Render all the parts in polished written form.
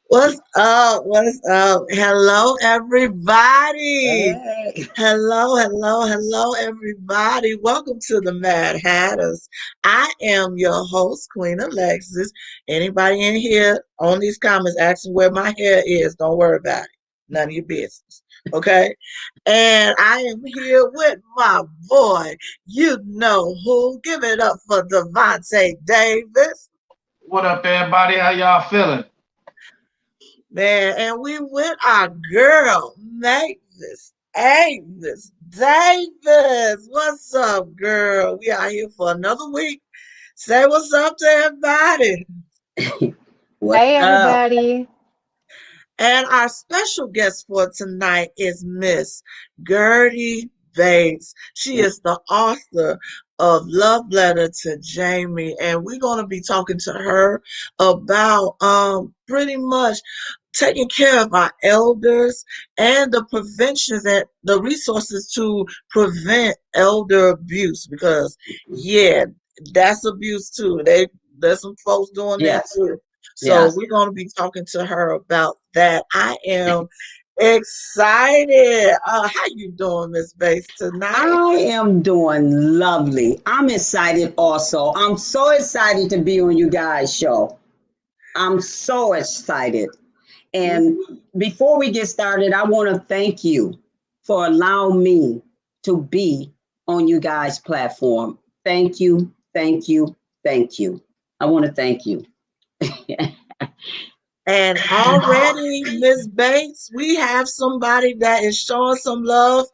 What's up? What's up? Hello, everybody. Hey. Hello, everybody. Welcome to the Mad Hatters. I am your host, Queen Alexis. Anybody in here on these comments asking where my hair is, don't worry about it. None of your business. Okay? And I am here with my boy. You know who. Give it up for Devontae Davis. What up, everybody? How y'all feeling? Man, and we with our girl, Mavis Davis. What's up, girl? We are here for another week. Say what's up to everybody. What's Hey up? everybody. And our special guest for tonight is Miss Gertie Bates. She is the author of Love Letter to Jammie, and we're going to be talking to her about pretty much taking care of our elders and the preventions and the resources to prevent elder abuse because yeah, that's abuse too. There's some folks doing that Yes, too. So yes. we're going to be talking to her about that. I am excited. How you doing, Miss Bates, tonight? I am doing lovely. I'm excited also. I'm so excited to be on you guys' show. I'm so excited. And before we get started, I want to thank you for allowing me to be on you guys' platform. Thank you, thank you, thank you. I want to thank you. And already, Miss Bates, we have somebody that is showing some love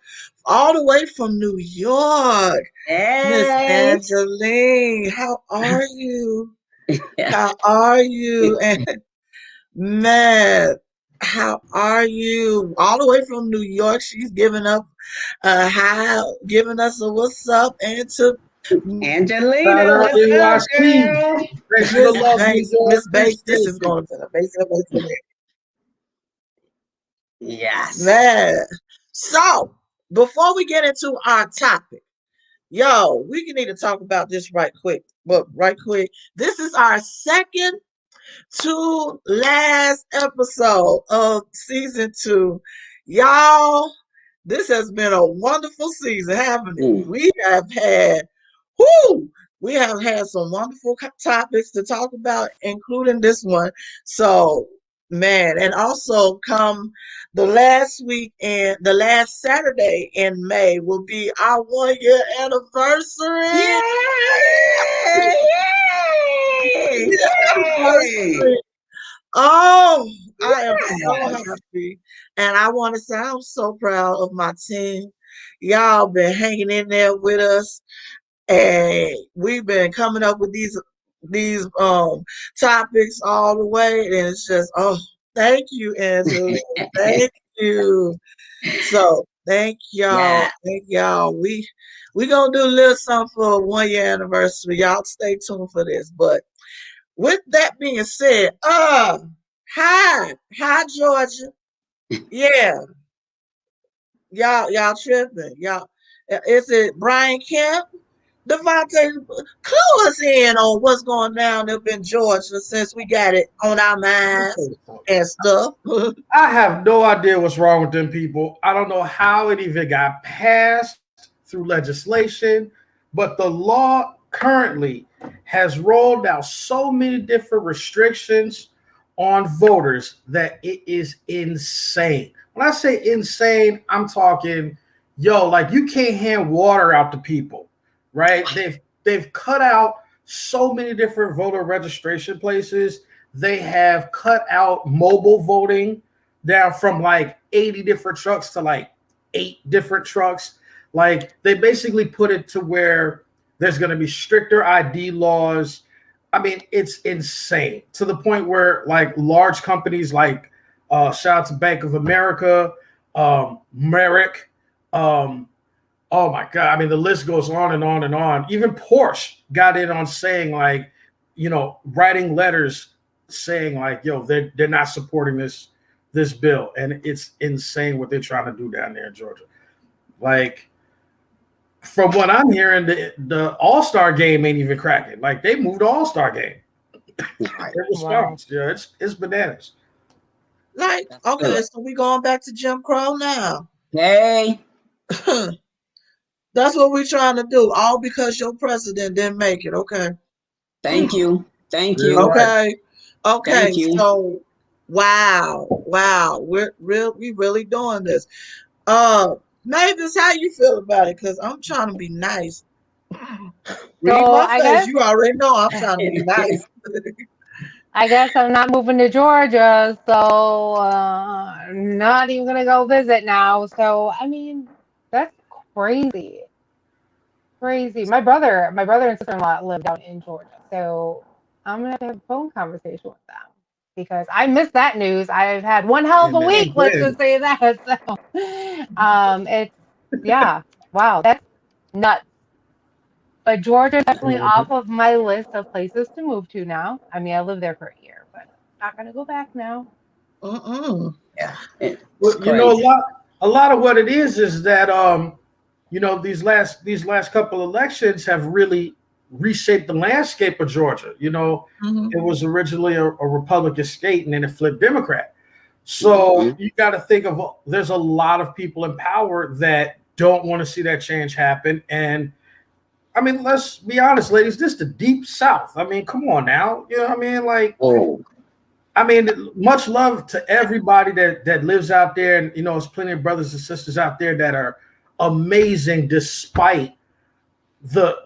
all the way from New York. Miss Hey. Angeline, how are you? How are you? And man, how are you? All the way from New York, she's giving up giving us a what's up, and to Angelina, Shout out what's up, NYC. girl? Thanks for the Miss love, New Bates. York. Miss Bates, this Appreciate is you. going to be amazing. Yes. Man. So, before we get into our topic, yo, we need to talk about this right quick. But right quick, this is our second to last episode of season 2. Y'all, this has been a wonderful season, haven't it? Mm. Whoo, we have had some wonderful topics to talk about, including this one. So, man, and also come the last week and the last Saturday in May will be our 1 year anniversary. Yay! Yay! Yay! Anniversary. Oh, I am so Yes. happy. And I want to say I'm so proud of my team. Y'all been hanging in there with us. And we've been coming up with these topics all the way. And it's just, oh, thank you, Angela. Thank you. So thank y'all. Yeah. Thank y'all. We gonna do a little something for a 1 year anniversary. Y'all stay tuned for this. But with that being said, hi, Georgia. Yeah, y'all tripping. Y'all, is it Brian Kemp? Devontae, clue us in on what's going down up in Georgia since we got it on our Let me tell minds you something. and stuff. I have no idea what's wrong with them people. I don't know how it even got passed through legislation, but the law currently has rolled out so many different restrictions on voters that it is insane. When I say insane, I'm talking, yo, like you can't hand water out to people, right? They've cut out so many different voter registration places. They have cut out mobile voting down from like 80 different trucks to like 8 different trucks. Like they basically put it to where there's going to be stricter ID laws. I mean, it's insane to the point where like large companies like shout out to Bank of America, Merrick, um, oh my God. I mean, the list goes on and on and on. Even Porsche got in on saying like, writing letters saying like, yo, they're not supporting this bill. And it's insane what they're trying to do down there in Georgia. Like, from what I'm hearing, the All-Star game ain't even cracking. Like they moved the All-Star game. Right. in Wow. response. Yeah, it's bananas. Like, That's okay, good. so we going back to Jim Crow now. Hey, That's what we trying to do, all because your president didn't make it. Okay. thank you. Thank Real you. life. Okay. Okay. Thank you. So, wow, we really doing this. Mavis, how you feel about it? Because I'm trying to be nice. Read So my I face. guess You already know I'm trying to be nice. I'm not moving to Georgia, so not even gonna go visit now. So I mean, that's crazy, crazy. My brother and sister-in-law live down in Georgia, so I'm gonna have a phone conversation with them because I missed that news. I've had one hell of And a then week, let's just again, say that. So, it's yeah, wow, that's nuts. But Georgia definitely Mhm. off of my list of places to move to now. I mean, I lived there for a year, but not gonna go back now. Mm-mm. Yeah, it's well, you know, crazy. a lot of what it is that you know, these last couple elections have really reshaped the landscape of Georgia. You know, Mm-hmm. it was originally a Republican state, and then it flipped Democrat. So Mhm. you got to think of there's a lot of people in power that don't want to see that change happen. And I mean, let's be honest, ladies, this is the deep South. I mean, come on now. You know what I mean? Like, Oh, I mean, much love to everybody that lives out there, and you know, there's plenty of brothers and sisters out there that are amazing despite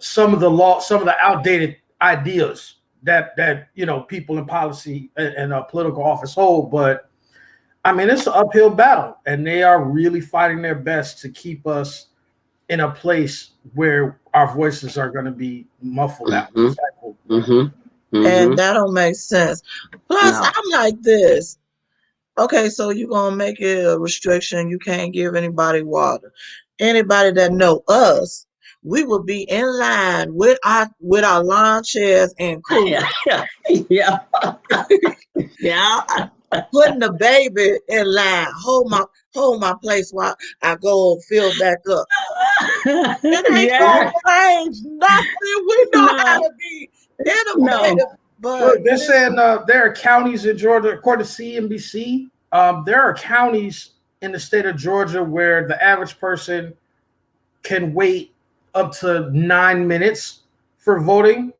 some of the outdated ideas that you know people in policy and political office hold. But I mean, it's an uphill battle, and they are really fighting their best to keep us in a place where our voices are going to be muffled out. mhm, Stifled. mhm, And mhm. that don't make sense. Plus, No. I'm like this. Okay, so you gonna make it a restriction. You can't give anybody water. Anybody that know us, we will be in line with our lawn chairs and Yeah, coolers, yeah, yeah. putting the baby in line. Hold my place while I go fill back up. It ain't Yeah. gonna change nothing. We know how No, to be no. innovative, but Look, they're this. saying there are counties in Georgia, according to CNBC, there are counties in the state of Georgia where the average person can wait up to 9 minutes for voting.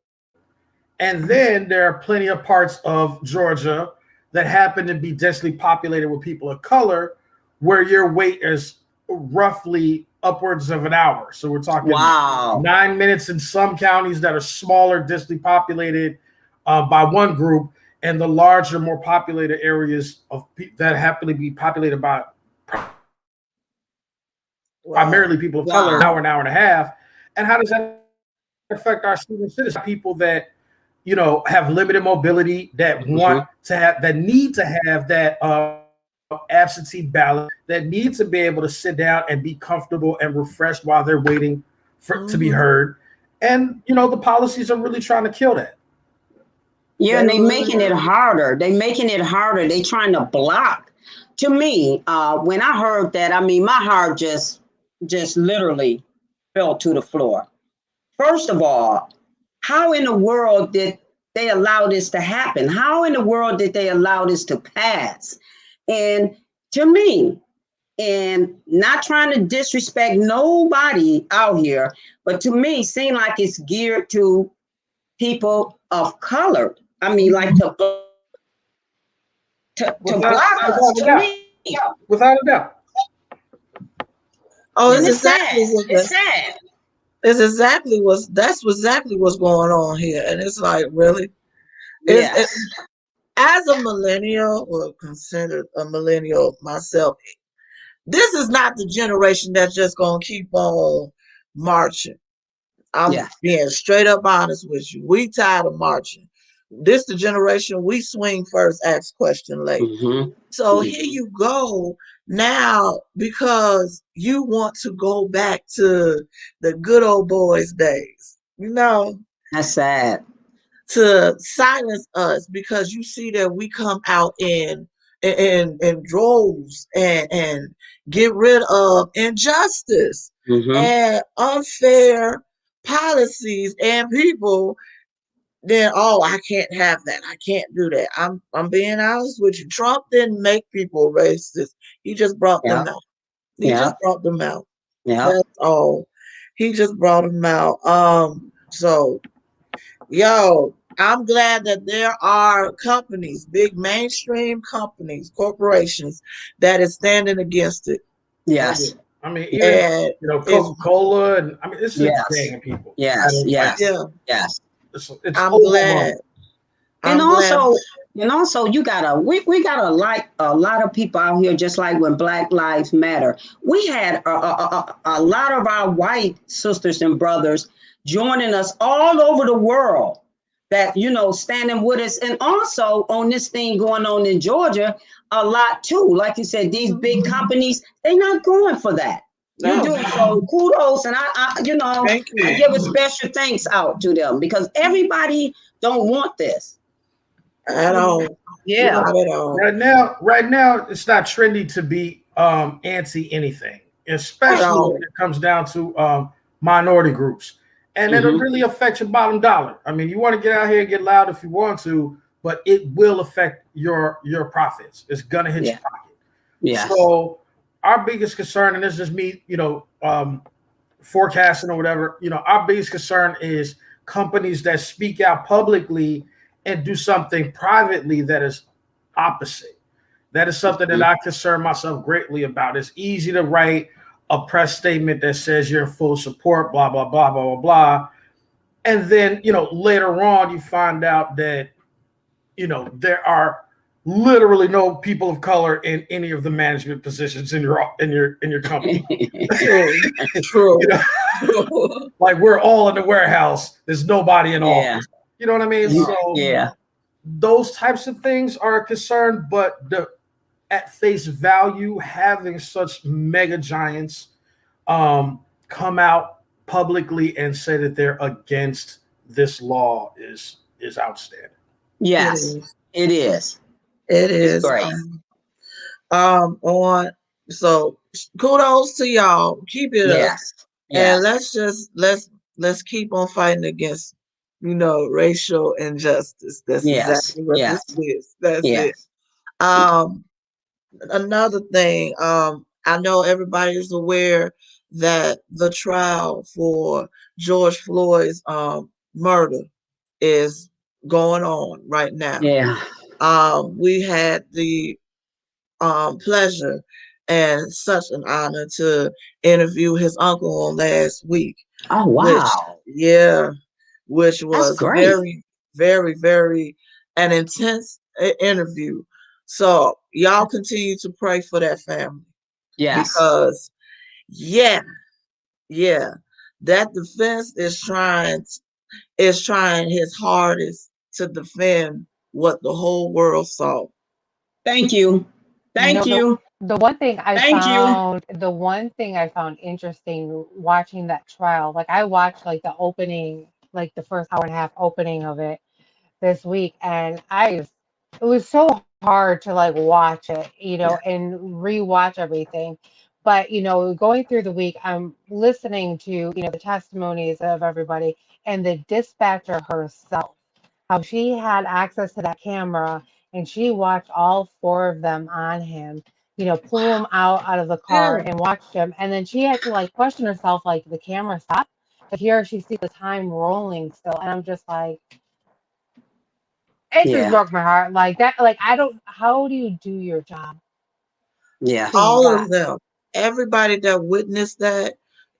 And then there are plenty of parts of Georgia that happen to be densely populated with people of color where your wait is roughly upwards of an hour. So we're talking Wow. 9 minutes in some counties that are smaller, densely populated by one group, and the larger, more populated areas that happen to be populated by Wow. primarily people of color, Wow. an hour and a half. And how does that affect our senior citizens? People that you know have limited mobility, that want Hmm. to have, that need to have that absentee ballot, that need to be able to sit down and be comfortable and refreshed while they're waiting to be Hmm. heard. And you know the policies are really trying to kill that. Yeah, They and they really making it are. harder. They making it harder. They trying to block. To me, when I heard that, I mean, my heart just literally fell to the floor. First of all, how in the world did they allow this to happen? How in the world did they allow this to pass? And to me, and not trying to disrespect nobody out here, but to me, seem like it's geared to people of color. I mean, like Mhm. to block us. Without a To doubt, me, without a doubt. Oh, and it's it's exactly sad. what It's sad. that's exactly what's going on here. And it's like, really? It, Yes. as a millennial, or considered a millennial myself, this is not the generation that's just gonna keep on marching. I'm Yes. being straight up honest with you. We tired of marching. This the generation we swing first, ask question later. Mm-hmm. So here Mm-hmm. you go now because you want to go back to the good old boys days, That's sad. to silence us because you see that we come out in droves and get rid of injustice Mm-hmm. and unfair policies and people then I can't have that. I can't do that. I'm being honest with you. Trump didn't make people racist. He just brought Yeah, them out. He yeah, just brought them out. yeah, That's all. He just brought them out. So yo, I'm glad that there are companies, big mainstream companies, corporations that is standing against it. Oh yeah. yes, I mean, even And Coca it's Cola, and I mean, it's a yes, gang of people. I yes, don't like. yes, yeah, yes. It's I'm glad. overwhelming. And I'm glad. also, you gotta we got a lot of people out here, just like when Black Lives Matter. We had a lot of our white sisters and brothers joining us all over the world that standing with us, and also on this thing going on in Georgia a lot too. Like you said, these big companies, they're not going for that. You No, do so. Kudos, and thank I you give a special thanks out to them because everybody don't want this. at all. Yeah. Not at all. Right now, it's not trendy to be anti anything, At especially when all. it comes down to minority groups, and it'll Mm-hmm. really affect your bottom dollar. I mean, you want to get out here and get loud if you want to, but it will affect your profits. It's gonna hit Yeah. your pocket. Yes. So our biggest concern, and this is just me, forecasting or whatever, our biggest concern is companies that speak out publicly and do something privately that is opposite. That is something that I concern myself greatly about. It's easy to write a press statement that says you're in full support, blah, blah, blah, blah, blah, blah. And then, later on you find out that, there are literally no people of color in any of the management positions in your company. True. you True. know, True. like we're all in the warehouse. There's nobody in Yeah. office. You know what I mean? So Yeah. those types of things are a concern, but at face value, having such mega giants come out publicly and say that they're against this law is outstanding. It Yes. is. It is. It It's is. great. On so kudos to y'all. Keep it up. Yes. And Yes. let's keep on fighting against, racial injustice. That's Yes. exactly what this Yes. is. That's it. Yes. Um, Another thing, I know everybody is aware that the trial for George Floyd's murder is going on right now. Yeah. We had the pleasure and such an honor to interview his uncle on last week, Oh which, wow. yeah, which That's was great. very, very, very an intense interview. So y'all continue to pray for that family Yes. because, yeah, yeah, that defense is trying his hardest to defend what the whole world saw. Thank you. You Thank know, you. Thank you. the one thing I found interesting watching that trial, like I watched like the opening, like the first hour and a half opening of it this week, and it was so hard to like watch it, and rewatch everything. But going through the week, I'm listening to, the testimonies of everybody and the dispatcher herself, how she had access to that camera and she watched all four of them on him, pull him out of the car Yeah, and watched him. And then she had to like question herself, like the camera stopped. But here she sees the time rolling still. And I'm just like, it just Yeah. broke my heart. Like that, like I don't, how do you do your job Yes. doing all that? of them. Everybody that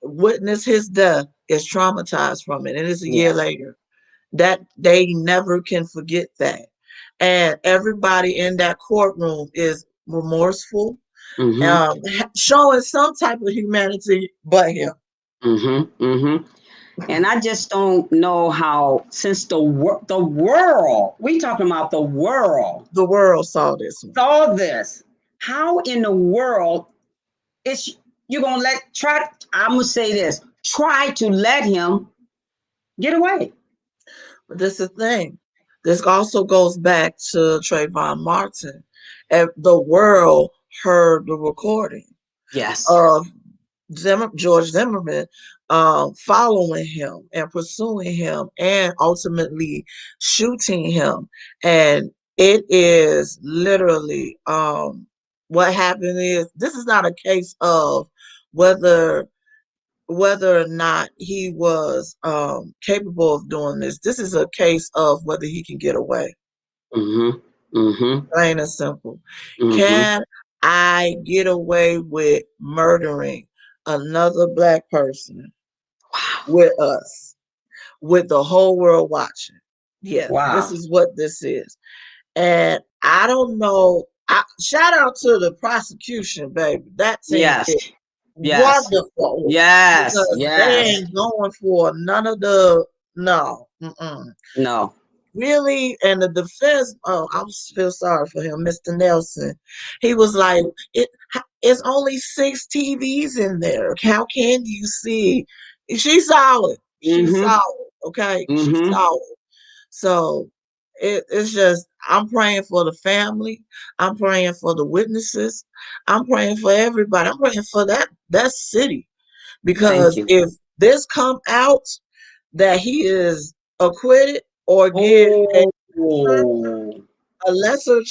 witnessed his death is traumatized from it. And it's a year Yes. later. That they never can forget that. And everybody in that courtroom is remorseful, Mm-hmm. showing some type of humanity but him. Mm-hmm. Mm-hmm. And I just don't know how, since the world, we talking about the world, The world saw this one. saw this, how in the world is you gonna I'm gonna say this, try to let him get away. But this is the thing. This also goes back to Trayvon Martin. And the world heard the recording Yes. of George Zimmerman following him and pursuing him and ultimately shooting him. And it is literally what happened is this is not a case of whether or not he was capable of doing this. This is a case of whether he can get away. Mm-hmm. Mm-hmm. Plain and simple. Mm-hmm. Can I get away with murdering another black person Wow. with us, with the whole world watching? Yeah, this Wow. is what this is. And I don't know. Shout out to the prosecution, baby. That team Yes. did Yes. wonderful Yes. because they Yes. ain't going for none of the no. Mm-mm. No. Really, and the defense, oh, I feel sorry for him, Mr. Nelson. He was like, it's only 6 TVs in there. How can you see? She's solid. She's Mm-hmm. solid. Okay, she's Mm-hmm. solid. So it's just I'm praying for the family. I'm praying for the witnesses. I'm praying for everybody. I'm praying for that city Thank because you. if this come out that he is acquitted or get Oh. a lesser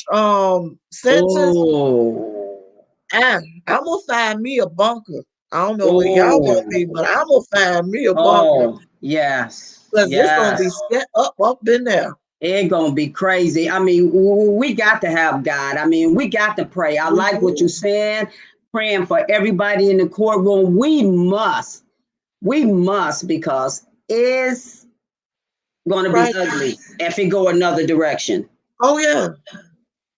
sentence, Oh. I'm gonna find me a bunker. I don't know where y'all gonna be, Oh. but I'm gonna find me a bunker Oh. Yes. because it's gonna be Yes. set up in there. It's gonna be crazy. I mean, we got to have God. I mean, we got to pray. I We like what you do. said, praying for everybody in the courtroom. We must, because it's gonna be Right. ugly if it go another direction. Oh yeah.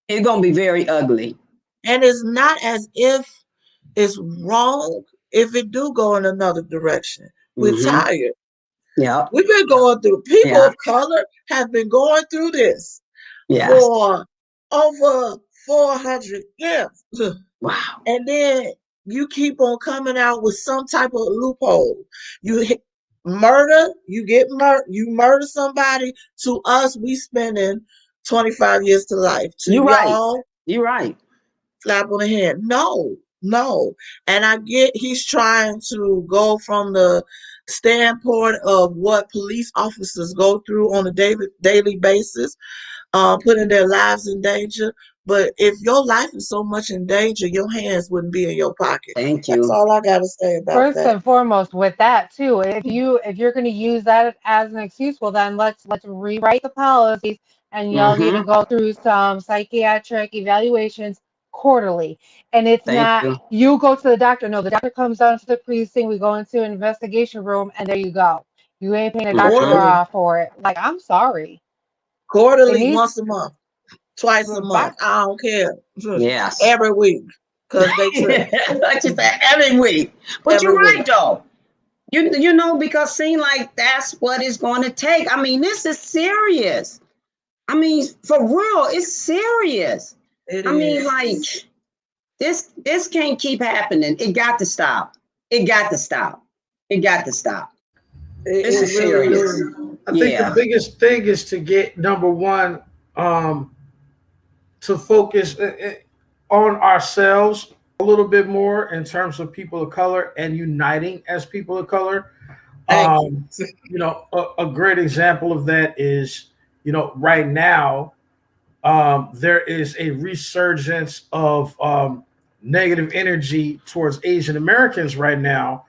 It's gonna be very ugly. And it's not as if it's wrong if it do go in another direction. We're Mm-hmm. tired. Yep. We've been going through, people Yeah. of color have been going through this Yes. for over 400 years. Wow. And then you keep on coming out with some type of loophole. You murder, you murder somebody. To us, we spending 25 years to life. To You're right. y'all, You're right. slap on the head. No, no. And I get he's trying to go from the standpoint of what police officers go through on a daily basis, putting their lives in danger. But if your life is so much in danger, your hands wouldn't be in your pocket. Thank That's you. all I gotta say about First that. and foremost, with that too, if you're going to use that as an excuse, well then let's rewrite the policies, and y'all need to Mm-hmm. go through some psychiatric evaluations quarterly. And it's Thank not you. you go to the doctor. No, the doctor comes down to the precinct. We go into an investigation room, and there you go. You ain't paying a doctor Mm-hmm. Quarterly, for it. Like, I'm sorry. It quarterly, needs once a month, twice a month. back. I don't care. Yes. Every week, cause they trip Like you said, every week. But you're every right week. though. You know, because seem like that's what it's going to take. I mean, this is serious. I mean, for real, it's serious. It I mean, is. like this can't keep happening. It got to stop. It got to stop. It got to stop. This It is really serious. do. I think the Yeah. biggest thing is to get number one, to focus on ourselves a little bit more in terms of people of color and uniting as people of color. Thank you. Um, a great example of that is, right now, there is a resurgence of negative energy towards Asian Americans right now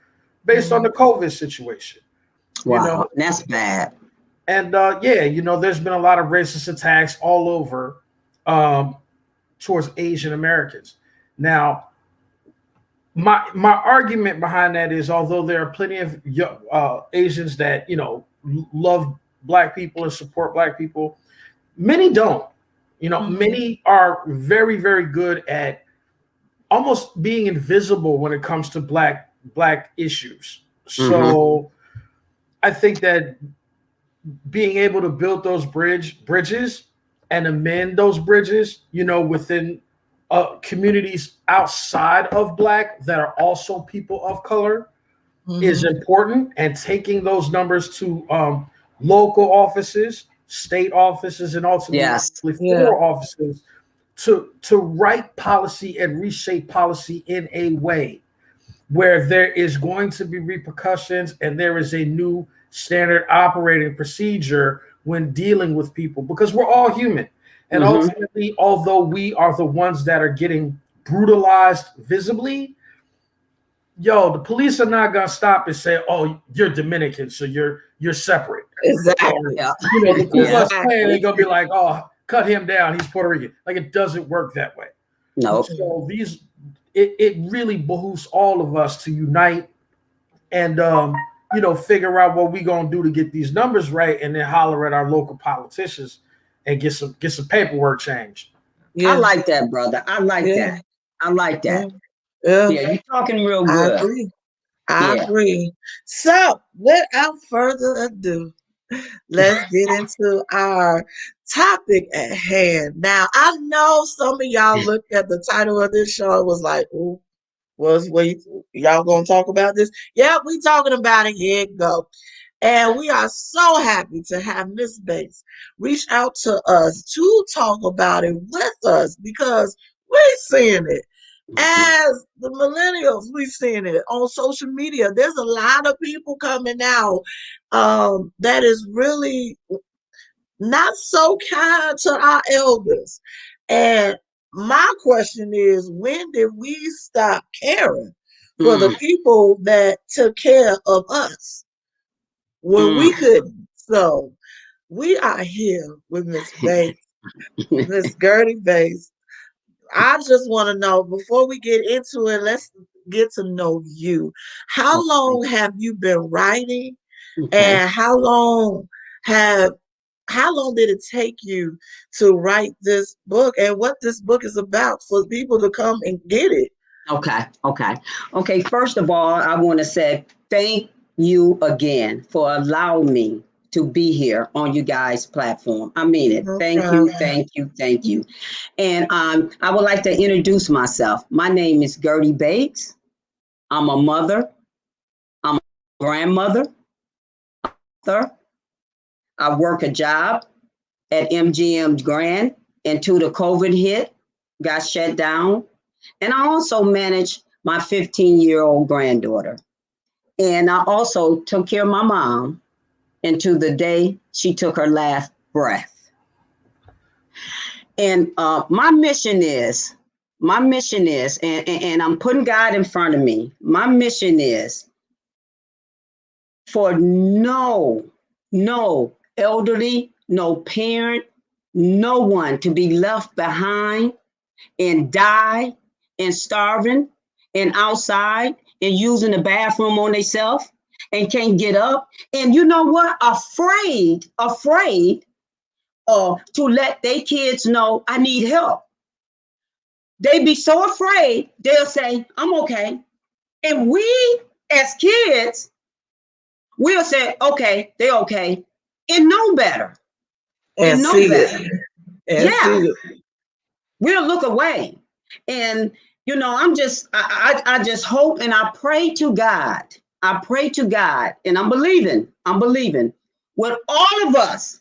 based on Mhm. the COVID situation. You know, Wow. That's bad. and yeah, there's been a lot of racist attacks all over um, towards Asian Americans. Now, my argument behind that is, although there are plenty of Asians that love black people and support black people, many don't. Mhm. Many are very, very good at almost being invisible when it comes to black issues. Mm-hmm. So I think that being able to build those bridges and amend those bridges, within communities outside of black that are also people of color is Mhm. important. And taking those numbers to local offices, state offices, and ultimately Yes. Yeah. federal offices to write policy and reshape policy in a way where there is going to be repercussions and there is a new standard operating procedure when dealing with people, because we're all human. And ultimately, although we are the ones that are getting brutalized visibly, the police are not gonna stop and say, "Oh, you're Dominican, so you're separate." Or, Exactly. Yeah. the Ku Yeah. Klux Klan Exactly. ain't gonna be like, "Oh, cut him down, he's Puerto Rican." Like, it doesn't work that way. No. So it really behooves all of us to unite and figure out what we gonna do to get these numbers right, and then holler at our local politicians and get some paperwork changed. I Yeah. like that, brother. I like Yeah. that. I like Yeah. that. Yeah. Yeah, you're talking real I good. agree. I Yeah. agree. So, without further ado, let's get into our topic at hand. Now, I know some of y'all looked at the title of this show and was like, "Ooh, y'all gonna talk about this?" Yeah, we talking about it. Here it go. And we are so happy to have Miss Bates reach out to us to talk about it with us, because we're seeing it. As the millennials, we're seeing it on social media. There's a lot of people coming out that is really not so kind to our elders. And my question is, when did we stop caring for the Mm, people that took care of us when we mm. couldn't? So we are here with Miss Bates, Miss Gertie Bates. I just want to know, before we get into it, let's get to know you. How Okay. long have you been writing, Okay. and have how long did it take you to write this book, and what this book is about for people to come and get it? Okay. Okay. Okay. First of all, I want to say thank you again for allowing me to be here on you guys' platform. I mean it. No Thank you. problem. Thank you. Thank you. And I would like to introduce myself. My name is Gertie Bates. I'm a mother. I'm a grandmother. Author. I work a job at MGM Grand until the COVID hit, got shut down. And I also manage my 15-year-old granddaughter. And I also took care of my mom until the day she took her last breath. And my mission is, and I'm putting God in front of me. My mission is for no elderly, no parent, no one to be left behind and die and starving and outside and using the bathroom on themselves and can't get up. And you know what? Afraid to let their kids know I need help. They be so afraid, they'll say, I'm okay. And we as kids, we'll say, okay, they're okay, and know better. And And know see better. it. And see Yeah, it. we'll look away. And I just hope and I pray to God. I pray to God, and I'm believing with all of us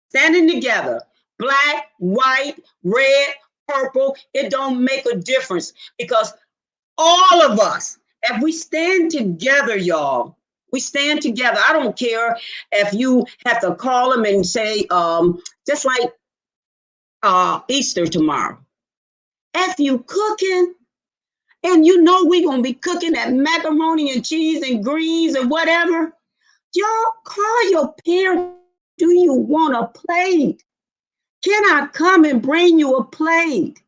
standing together, black, white, red, purple, it don't make a difference, because all of us, if we stand together, y'all, we stand together. I don't care if you have to call them and say, just like Easter tomorrow. If you cooking, and you know we're gonna be cooking that macaroni and cheese and greens and whatever, y'all call your parents. Do you want a plate? Can I come and bring you a plate?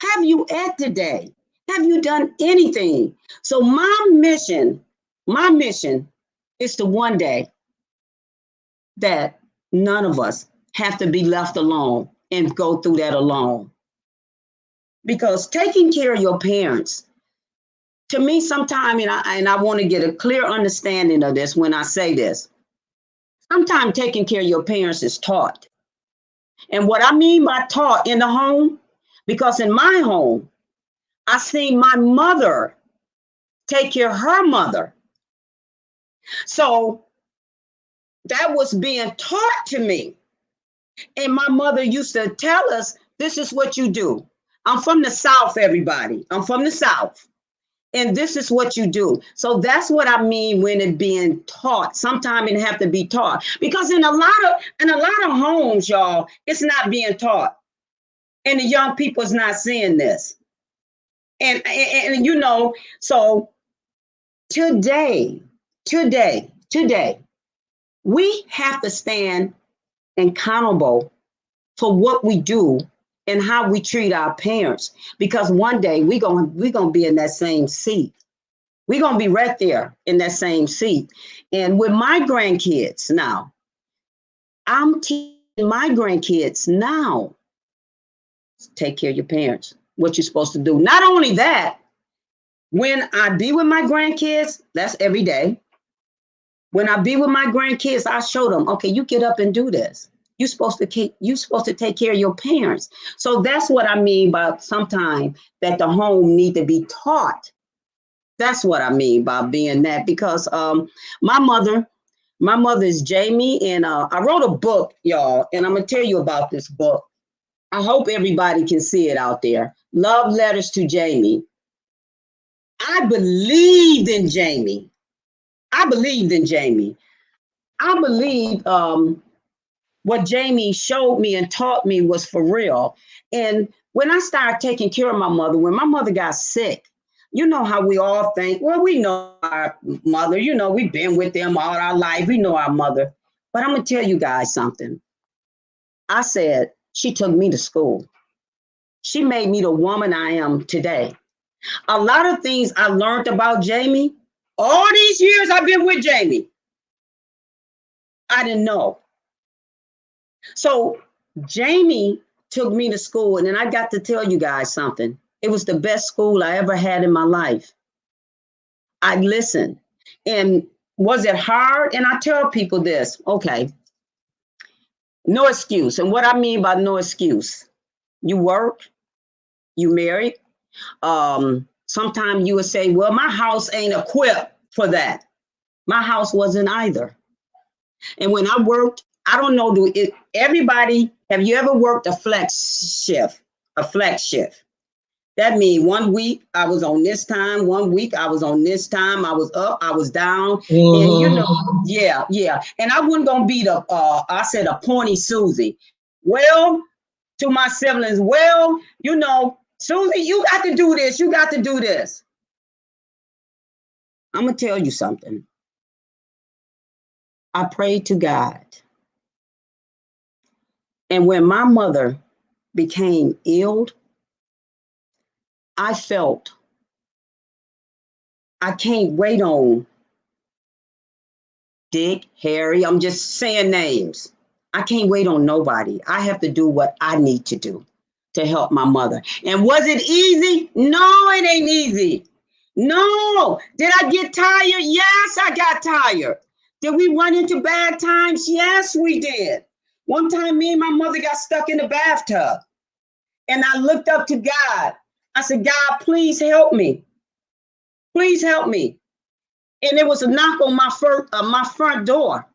Have you ate today? Have you done anything? So my mission is to one day that none of us have to be left alone and go through that alone. Because taking care of your parents, to me, sometimes, and I want to get a clear understanding of this when I say this, sometimes taking care of your parents is taught. And what I mean by taught in the home, because in my home, I seen my mother take care of her mother. So that was being taught to me. And my mother used to tell us, this is what you do. I'm from the South, everybody. I'm from the South. And this is what you do. So that's what I mean when it being taught. Sometimes it have to be taught, because in a lot of homes, y'all, it's not being taught, and the young people is not seeing this. And you know, so today, today, we have to stand accountable for what we do and how we treat our parents, because one day we gonna be in that same seat. We're going to be right there in that same seat. And with my grandkids now, I'm teaching my grandkids now, take care of your parents, what you're supposed to do. Not only that, when I be with my grandkids, that's every day. When I be with my grandkids, I show them, okay, you get up and do this. You're supposed to take care of your parents. So that's what I mean by sometimes that the home need to be taught. That's what I mean by being that, because my mother is Jammie, and I wrote a book, y'all, and I'm gonna tell you about this book. I hope everybody can see it out there. Love Letters to Jammie. I believed in Jammie. I believed in Jammie. I believe what Jammie showed me and taught me was for real. And when I started taking care of my mother, when my mother got sick, you know how we all think, well, we know our mother, you know, we've been with them all our life. We know our mother. But I'm going to tell you guys something. I said, she took me to school. She made me the woman I am today. A lot of things I learned about Jammie, all these years I've been with Jammie, I didn't know. So Jammie took me to school, and then I got to tell you guys something. It was the best school I ever had in my life. I listened. And was it hard? And I tell people this, okay, no excuse. And what I mean by no excuse, you work, you married. Sometimes you would say, well, my house ain't equipped for that. My house wasn't either. And when I worked, I don't know, everybody, have you ever worked a flex shift? A flex shift. That means 1 week I was on this time, 1 week I was on this time, I was up, I was down. And you know, yeah. And I wasn't gonna be I said a pointy Susie. Well, to my siblings, well, you know, Susie, you got to do this, you got to do this. I'm gonna tell you something. I prayed to God. And when my mother became ill, I felt I can't wait on Dick, Harry. I'm just saying names. I can't wait on nobody. I have to do what I need to do to help my mother. And was it easy? No, it ain't easy. No. Did I get tired? Yes, I got tired. Did we run into bad times? Yes, we did. One time, me and my mother got stuck in the bathtub. And I looked up to God. I said, God, please help me. Please help me. And it was a knock on my front door.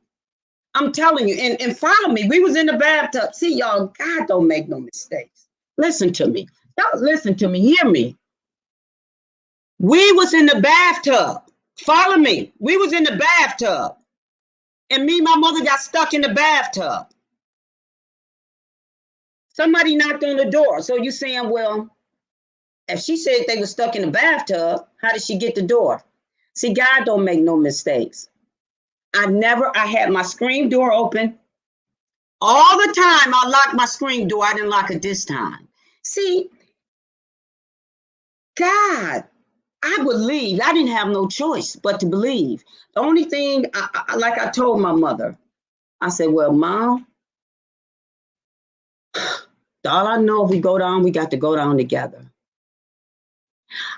I'm telling you, and follow me. We was in the bathtub. See, y'all, God don't make no mistakes. Listen to me. Y'all listen to me. Hear me. We was in the bathtub. Follow me. We was in the bathtub. And me and my mother got stuck in the bathtub. Somebody knocked on the door. So you saying, well, if she said they were stuck in the bathtub, how did she get the door? See, God don't make no mistakes. I had my screen door open. All the time I locked my screen door. I didn't lock it this time. See, God, I believed. I didn't have no choice but to believe. The only thing, like I told my mother, I said, well, Mom, all I know, if we go down, we got to go down together.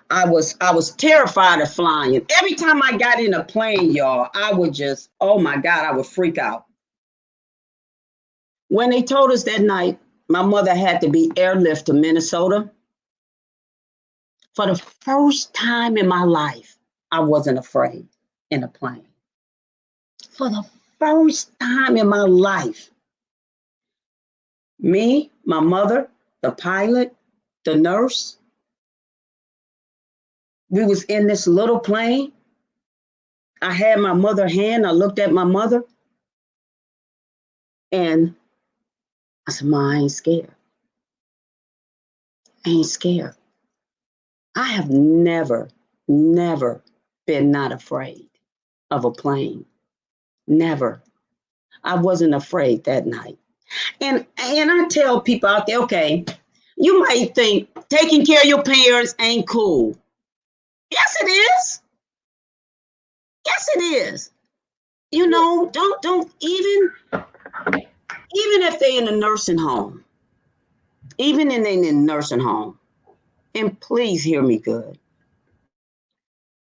I was terrified of flying. Every time I got in a plane, y'all, I would just, oh my God, I would freak out. When they told us that night, my mother had to be airlifted to Minnesota. For the first time in my life, I wasn't afraid in a plane. For the first time in my life, me, my mother, the pilot, the nurse, we was in this little plane. I had my mother hand. I looked at my mother and I said, Ma, I ain't scared. I ain't scared. I have never been not afraid of a plane. Never. I wasn't afraid that night. And I tell people out there, okay, you might think taking care of your parents ain't cool. Yes, it is. Yes, it is. You know, don't even if they're in a nursing home, even in a nursing home, and please hear me good.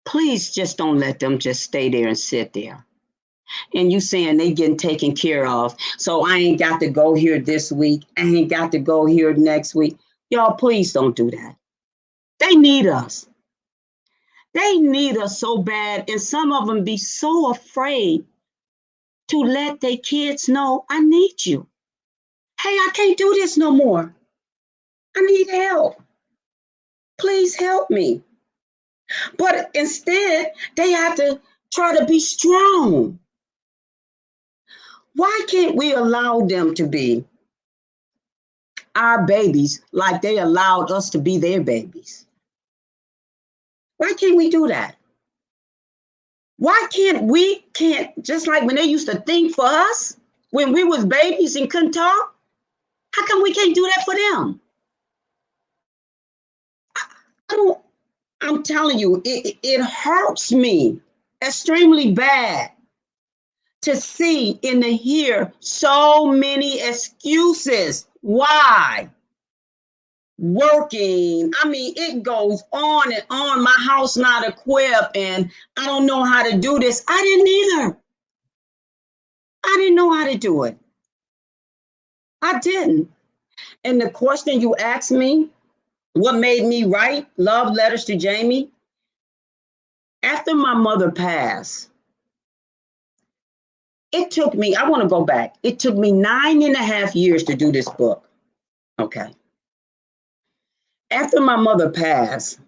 Please just don't let them just stay there and sit there. And you saying they getting taken care of. So I ain't got to go here this week. I ain't got to go here next week. Y'all, please don't do that. They need us. They need us so bad. And some of them be so afraid to let their kids know, I need you. Hey, I can't do this no more. I need help. Please help me. But instead, they have to try to be strong. Why can't we allow them to be our babies like they allowed us to be their babies? Why can't we do that? Why can't we just like when they used to think for us when we was babies and couldn't talk? How come we can't do that for them? I'm telling you, it hurts me extremely bad to see and to hear so many excuses. Why? Working. I mean, it goes on and on. My house not equipped and I don't know how to do this. I didn't either. I didn't know how to do it. I didn't. And the question you asked me, what made me write love letters to Jammie? After my mother passed, it took me, I want to go back. It took me 9.5 years to do this book. Okay. After my mother passed,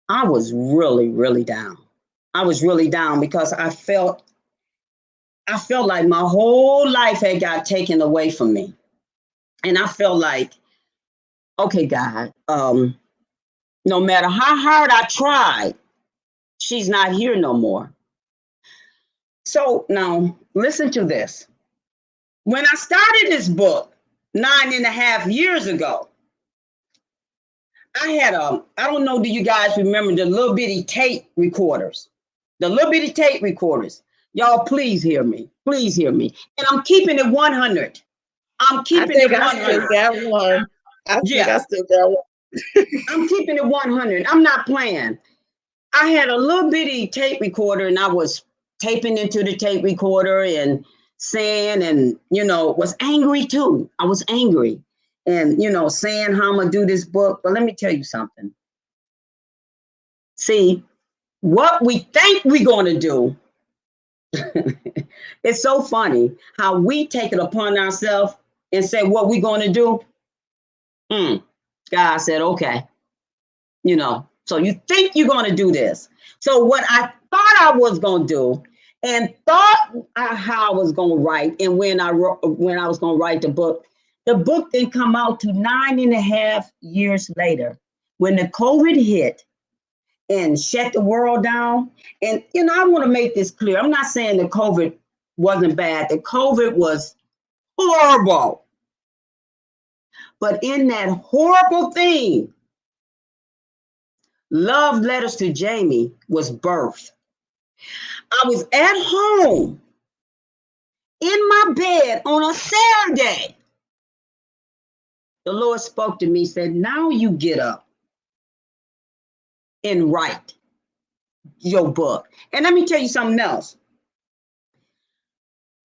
I was really, really down. I was really down because I felt like my whole life had got taken away from me. And I felt like, okay, God, no matter how hard I tried, she's not here no more. So now listen to this. When I started this book 9.5 years ago, I had I don't know, do you guys remember the little bitty tape recorders? The little bitty tape recorders. Y'all, please hear me. Please hear me. And I'm keeping it 100. I'm keeping it 100. I still got one. I think I still got one. I'm keeping it 100. I'm not playing. I had a little bitty tape recorder and I was taping into the tape recorder and saying, and, was angry too. I was angry and, saying how I'm going to do this book. But let me tell you something. See, what we think we're going to do, it's so funny how we take it upon ourselves and say what we're going to do. God said, okay, so you think you're going to do this. So what I thought I was going to do and thought how I was going to write, and when I was going to write the book didn't come out to 9.5 years later when the COVID hit and shut the world down. And, I want to make this clear. I'm not saying the COVID wasn't bad. The COVID was horrible. But in that horrible thing, Love Letters to Jammie was birthed. I was at home in my bed on a Saturday. The Lord spoke to me, said, now you get up and write your book. And let me tell you something else.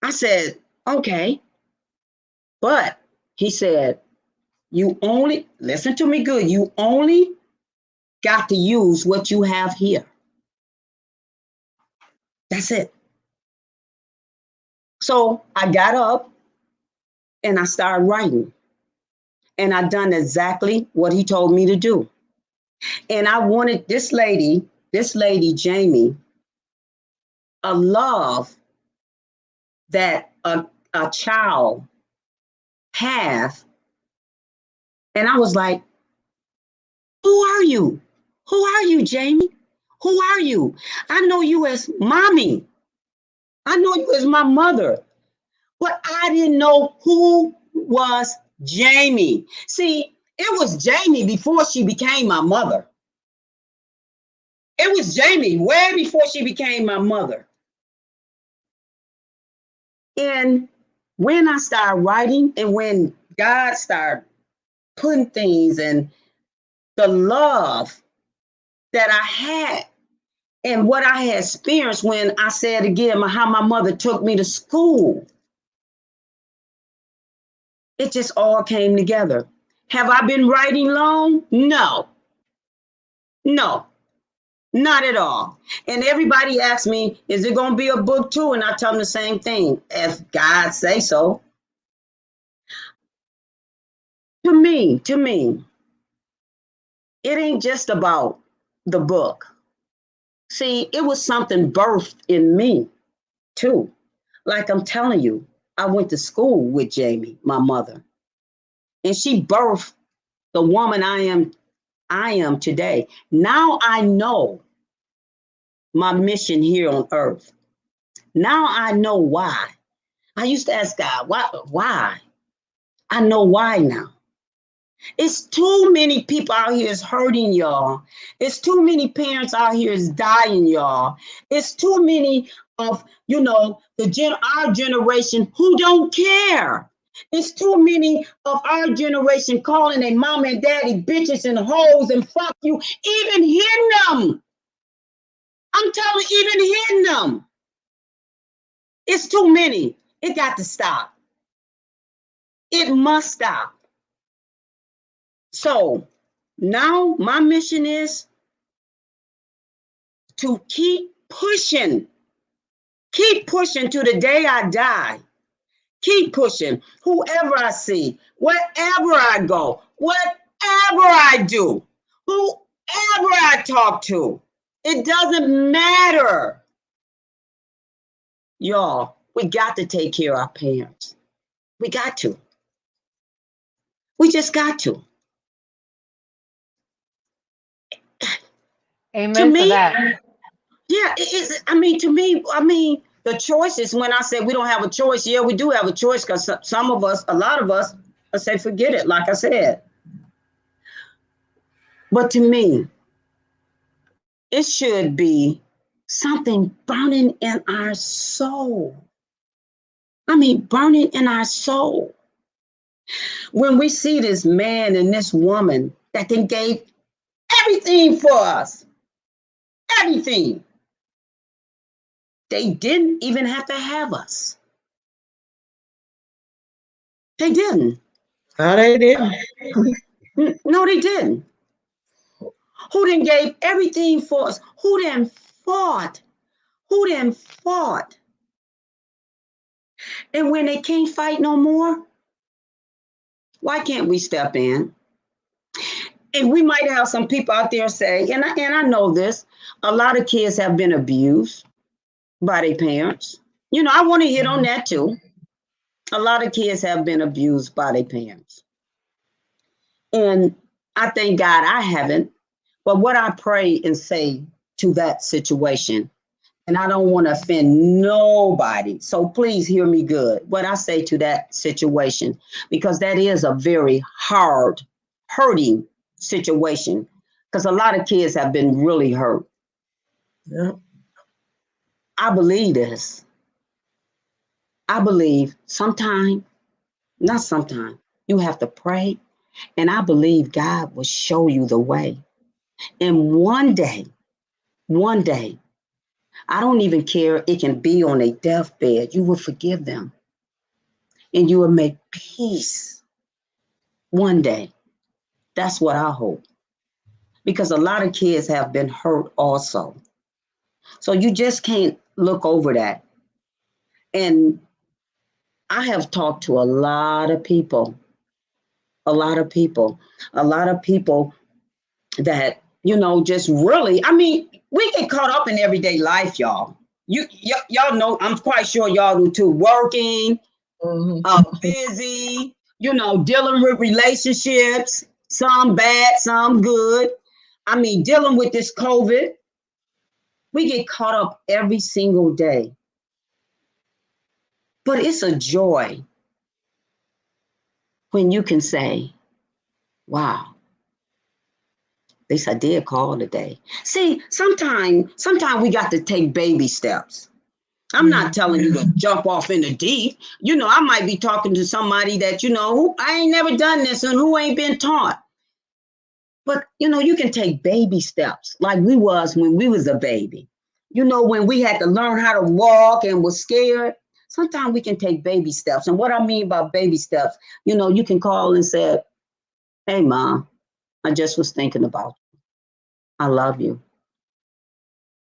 I said, okay. But he said, you only, listen to me good, you only got to use what you have here. That's it. So I got up and I started writing. And I done exactly what he told me to do. And I wanted this lady this lady, Jammie, a love that a child have. And I was like, who are you? Who are you, Jammie? Who are you? I know you as mommy. I know you as my mother. But I didn't know who was Jammie. See, it was Jammie before she became my mother. It was Jammie way before she became my mother. And when I started writing and when God started putting things and the love that I had and what I had experienced when I said again how my mother took me to school, it just all came together. Have I been writing long? No, not at all. And everybody asks me, is it going to be a book too? And I tell them the same thing, if God say so. To me, it ain't just about the book. See, it was something birthed in me too. Like I'm telling you, I went to school with Jammie, my mother, and she birthed the woman I am today. Now I know my mission here on earth. Now I know why. I used to ask God, why? I know why now. It's too many people out here is hurting y'all. It's too many parents out here is dying, y'all. It's too many of, our generation who don't care. It's too many of our generation calling their mom and daddy bitches and hoes and fuck you, even hitting them. I'm telling you, even hitting them. It's too many. It got to stop. It must stop. So now my mission is to keep pushing to the day I die. Keep pushing. Whoever I see, wherever I go, whatever I do, whoever I talk to, it doesn't matter. Y'all, we got to take care of our parents. We got to. We just got to. To Amen to me, that. yeah, to me, the choice is when I say we don't have a choice. Yeah, we do have a choice because some of us, a lot of us, I say forget it, like I said. But to me, it should be something burning in our soul. Burning in our soul. When we see this man and this woman that they gave everything for us, everything. They didn't even have to have us. They didn't. No, they didn't. No, they didn't. Who then gave everything for us? Who then fought? Who then fought? And when they can't fight no more, why can't we step in? And we might have some people out there say, and I know this, a lot of kids have been abused by their parents. I want to hit on that too. A lot of kids have been abused by their parents. And I thank God I haven't. But what I pray and say to that situation, and I don't want to offend nobody, so please hear me good. What I say to that situation, because that is a very hard, hurting situation, because a lot of kids have been really hurt. Yeah. I believe this. I believe not sometime, you have to pray, and I believe God will show you the way. And one day, I don't even care. It can be on a deathbed. You will forgive them and you will make peace one day. That's what I hope. Because a lot of kids have been hurt also. So you just can't look over that. And I have talked to a lot of people that, just really, I mean, we get caught up in everyday life, y'all. Y'all know, I'm quite sure y'all do too. Working, busy, dealing with relationships, some bad, some good. I mean, dealing with this COVID. We get caught up every single day. But it's a joy when you can say, wow, at least I did call today. See, sometimes we got to take baby steps. I'm not telling you to jump off in the deep. I might be talking to somebody that, who I ain't never done this and who ain't been taught. But, you can take baby steps like we was when we was a baby. When we had to learn how to walk and was scared. Sometimes we can take baby steps. And what I mean by baby steps, you can call and say, hey, Mom, I just was thinking about you. I love you.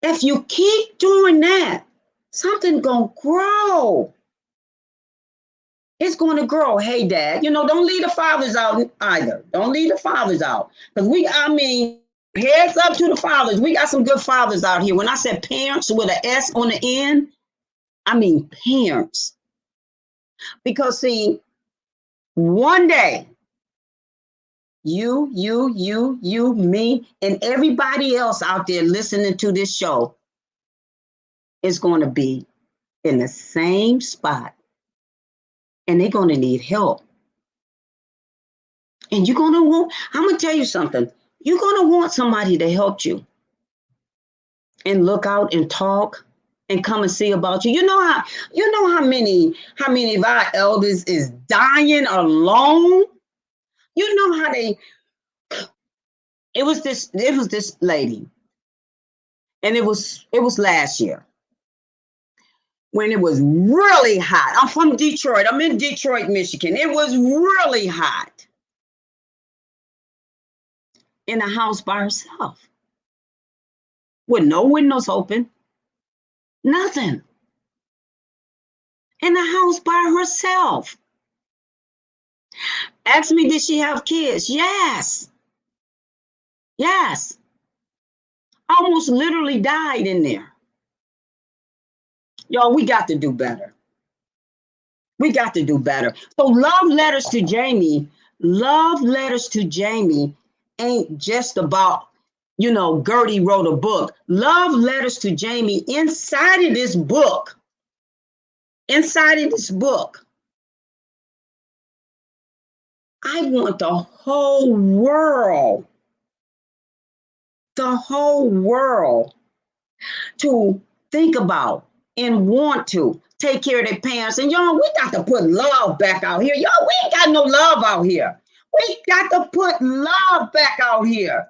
If you keep doing that, something's going to grow. It's going to grow. Hey, Dad, don't leave the fathers out either. Don't leave the fathers out. Because heads up to the fathers. We got some good fathers out here. When I said parents with an S on the end, I mean parents. Because, see, one day, you, me, and everybody else out there listening to this show is going to be in the same spot. And they're going to need help. And I'm going to tell you something. You're going to want somebody to help you and look out and talk and come and see about you. You know how many of our elders is dying alone? You know how it was this lady, and it was last year when it was really hot. I'm from Detroit. I'm in Detroit, Michigan. It was really hot. In a house by herself with no windows open, nothing. In a house by herself. Ask me, did she have kids? Yes. Almost literally died in there. Y'all, we got to do better. We got to do better. So love letters to Jammie. Love letters to Jammie ain't just about, Gertie wrote a book. Love letters to Jammie inside of this book. I want the whole world to think about and want to take care of their parents. And y'all, we got to put love back out here. Y'all, we ain't got no love out here. We got to put love back out here.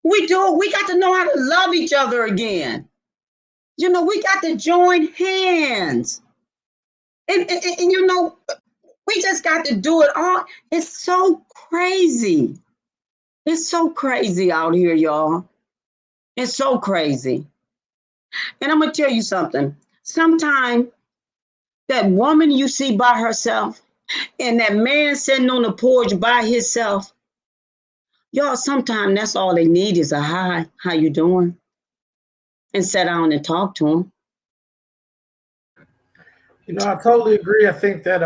We do. We got to know how to love each other again. We got to join hands. And we just got to do it all. It's so crazy. It's so crazy out here, y'all. It's so crazy. And I'm going to tell you something. Sometimes that woman you see by herself and that man sitting on the porch by himself, y'all, sometimes that's all they need is a hi, how you doing? And sit down and talk to them. I totally agree. I think that,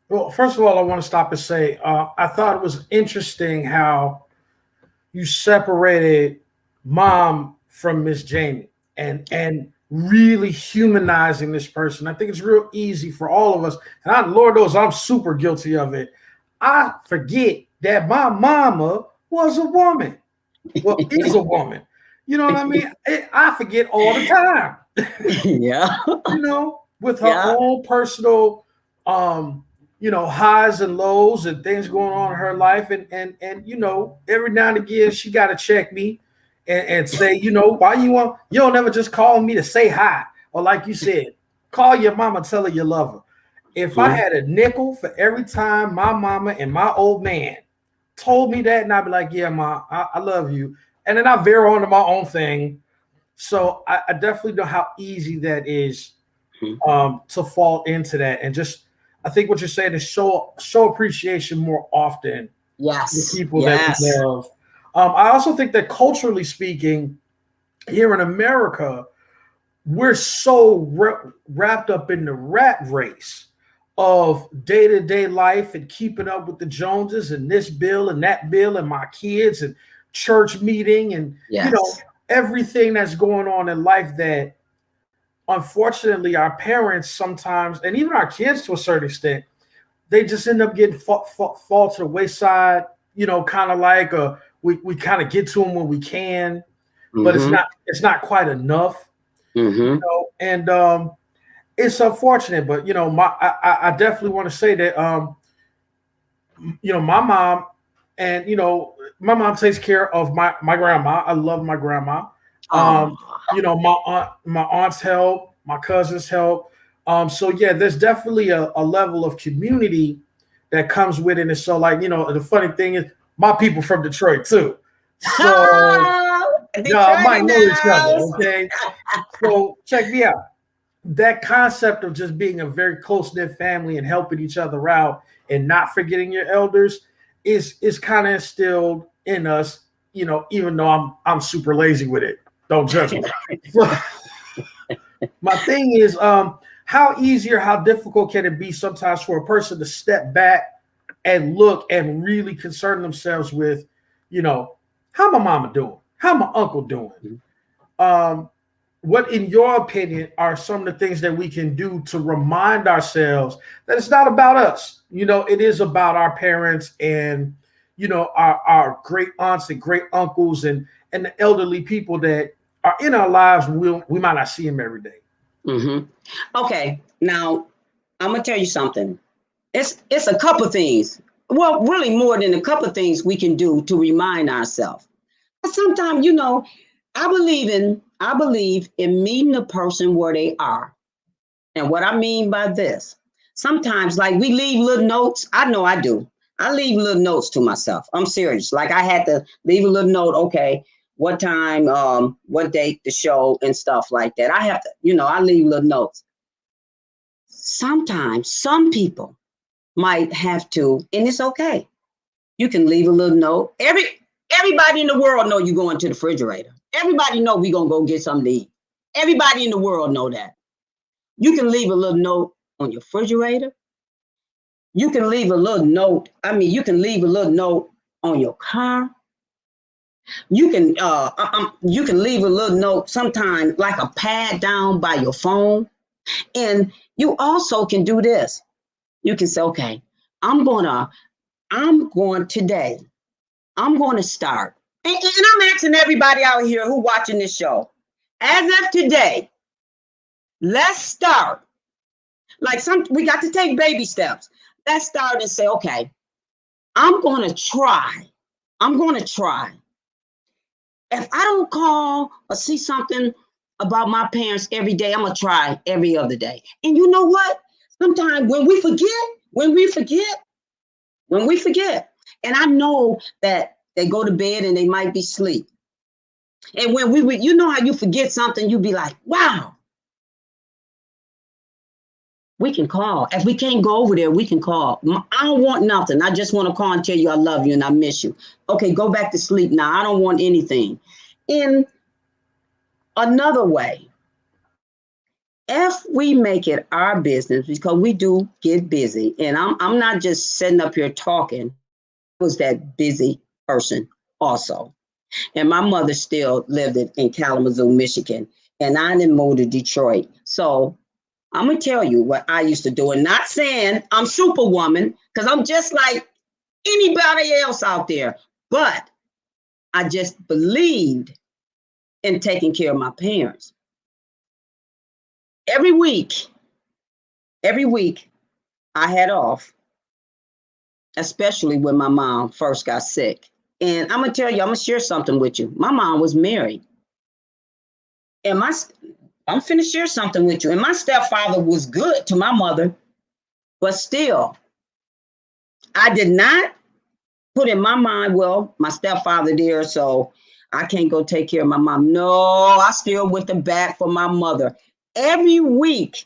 well, first of all, I want to stop and say, I thought it was interesting how you separated Mom from Miss Jammie and really humanizing this person. I think it's real easy for all of us. And Lord knows I'm super guilty of it. I forget that my mama was a woman. Well, is a woman. You know what I mean? I forget all the time. Yeah. With her own personal, highs and lows and things going on in her life. And every now and again, she got to check me and say, why you don't never just call me to say hi. Or like you said, call your mama, tell her you love her. If I had a nickel for every time my mama and my old man told me that, and I'd be like, yeah, Ma, I love you. And then I veer on to my own thing. So I definitely know how easy that is to fall into that. And just, I think what you're saying is show appreciation more often Yes. to people that we love. I also think that culturally speaking, here in America, we're so wrapped up in the rat race of day-to-day life and keeping up with the Joneses and this bill and that bill and my kids and church meeting and Yes. everything that's going on in life, that unfortunately our parents sometimes, and even our kids to a certain extent, they just end up getting fall to the wayside, kind of like we kind of get to them when we can, but Mm-hmm. it's not quite enough, Mm-hmm. and it's unfortunate. But I definitely want to say that my mom, and my mom takes care of my grandma. I love my grandma. Oh. um my aunts help, my cousins help. So yeah, there's definitely a level of community that comes with it. And so, like, the funny thing is, my people from Detroit too, so y'all Detroit might in the know each other. house. Okay, so check me out. That concept of just being a very close-knit family and helping each other out and not forgetting your elders is kind of instilled in us, even though I'm super lazy with it. Don't judge me. My thing is, how easy or how difficult can it be sometimes for a person to step back and look and really concern themselves with, how my mama doing, how my uncle doing. um what, in your opinion, are some of the things that we can do to remind ourselves that it's not about us? It is about our parents and, our great aunts and great uncles and the elderly people that are in our lives. We might not see them every day. Mm-hmm. Okay, now I'm gonna tell you something. It's a couple things. Well, really more than a couple things we can do to remind ourselves. Sometimes, I believe in meeting the person where they are. And what I mean by this, sometimes, like, we leave little notes. I know I do. I leave little notes to myself. I'm serious. Like, I had to leave a little note. Okay, what time, what date the show and stuff like that. I have to, I leave little notes. Sometimes some people might have to, and it's okay. You can leave a little note. Everybody in the world know you going to the refrigerator. Everybody know we gonna go get something to eat. Everybody in the world know that. You can leave a little note on your refrigerator. You can leave a little note. You can leave a little note on your car. You can leave a little note sometime, like a pad down by your phone. And you also can do this. You can say, okay, I'm going today. I'm going to start. And I'm asking everybody out here who watching this show, as of today, let's start. Like, we got to take baby steps. Let's start and say, okay, I'm going to try. I'm going to try. If I don't call or see something about my parents every day, I'm going to try every other day. And you know what? Sometimes when we forget, and I know that they go to bed and they might be asleep. And when you know how you forget something, you be like, wow, we can call. If we can't go over there, we can call. I don't want nothing. I just want to call and tell you I love you and I miss you. Okay, go back to sleep now. I don't want anything. In another way, if we make it our business, because we do get busy, and I'm not just sitting up here talking, I was that busy person also. And my mother still lived in Kalamazoo, Michigan, and I didn't move to Detroit. So I'm gonna tell you what I used to do, and not saying I'm superwoman, because I'm just like anybody else out there, but I just believed in taking care of my parents. Every week, every week I had off, especially when my mom first got sick. And I'm gonna share something with you. My mom was married, and I'm finna share something with you. And my stepfather was good to my mother, but still, I did not put in my mind, well, my stepfather there, so I can't go take care of my mom. No, I still went to bat for my mother. Every week,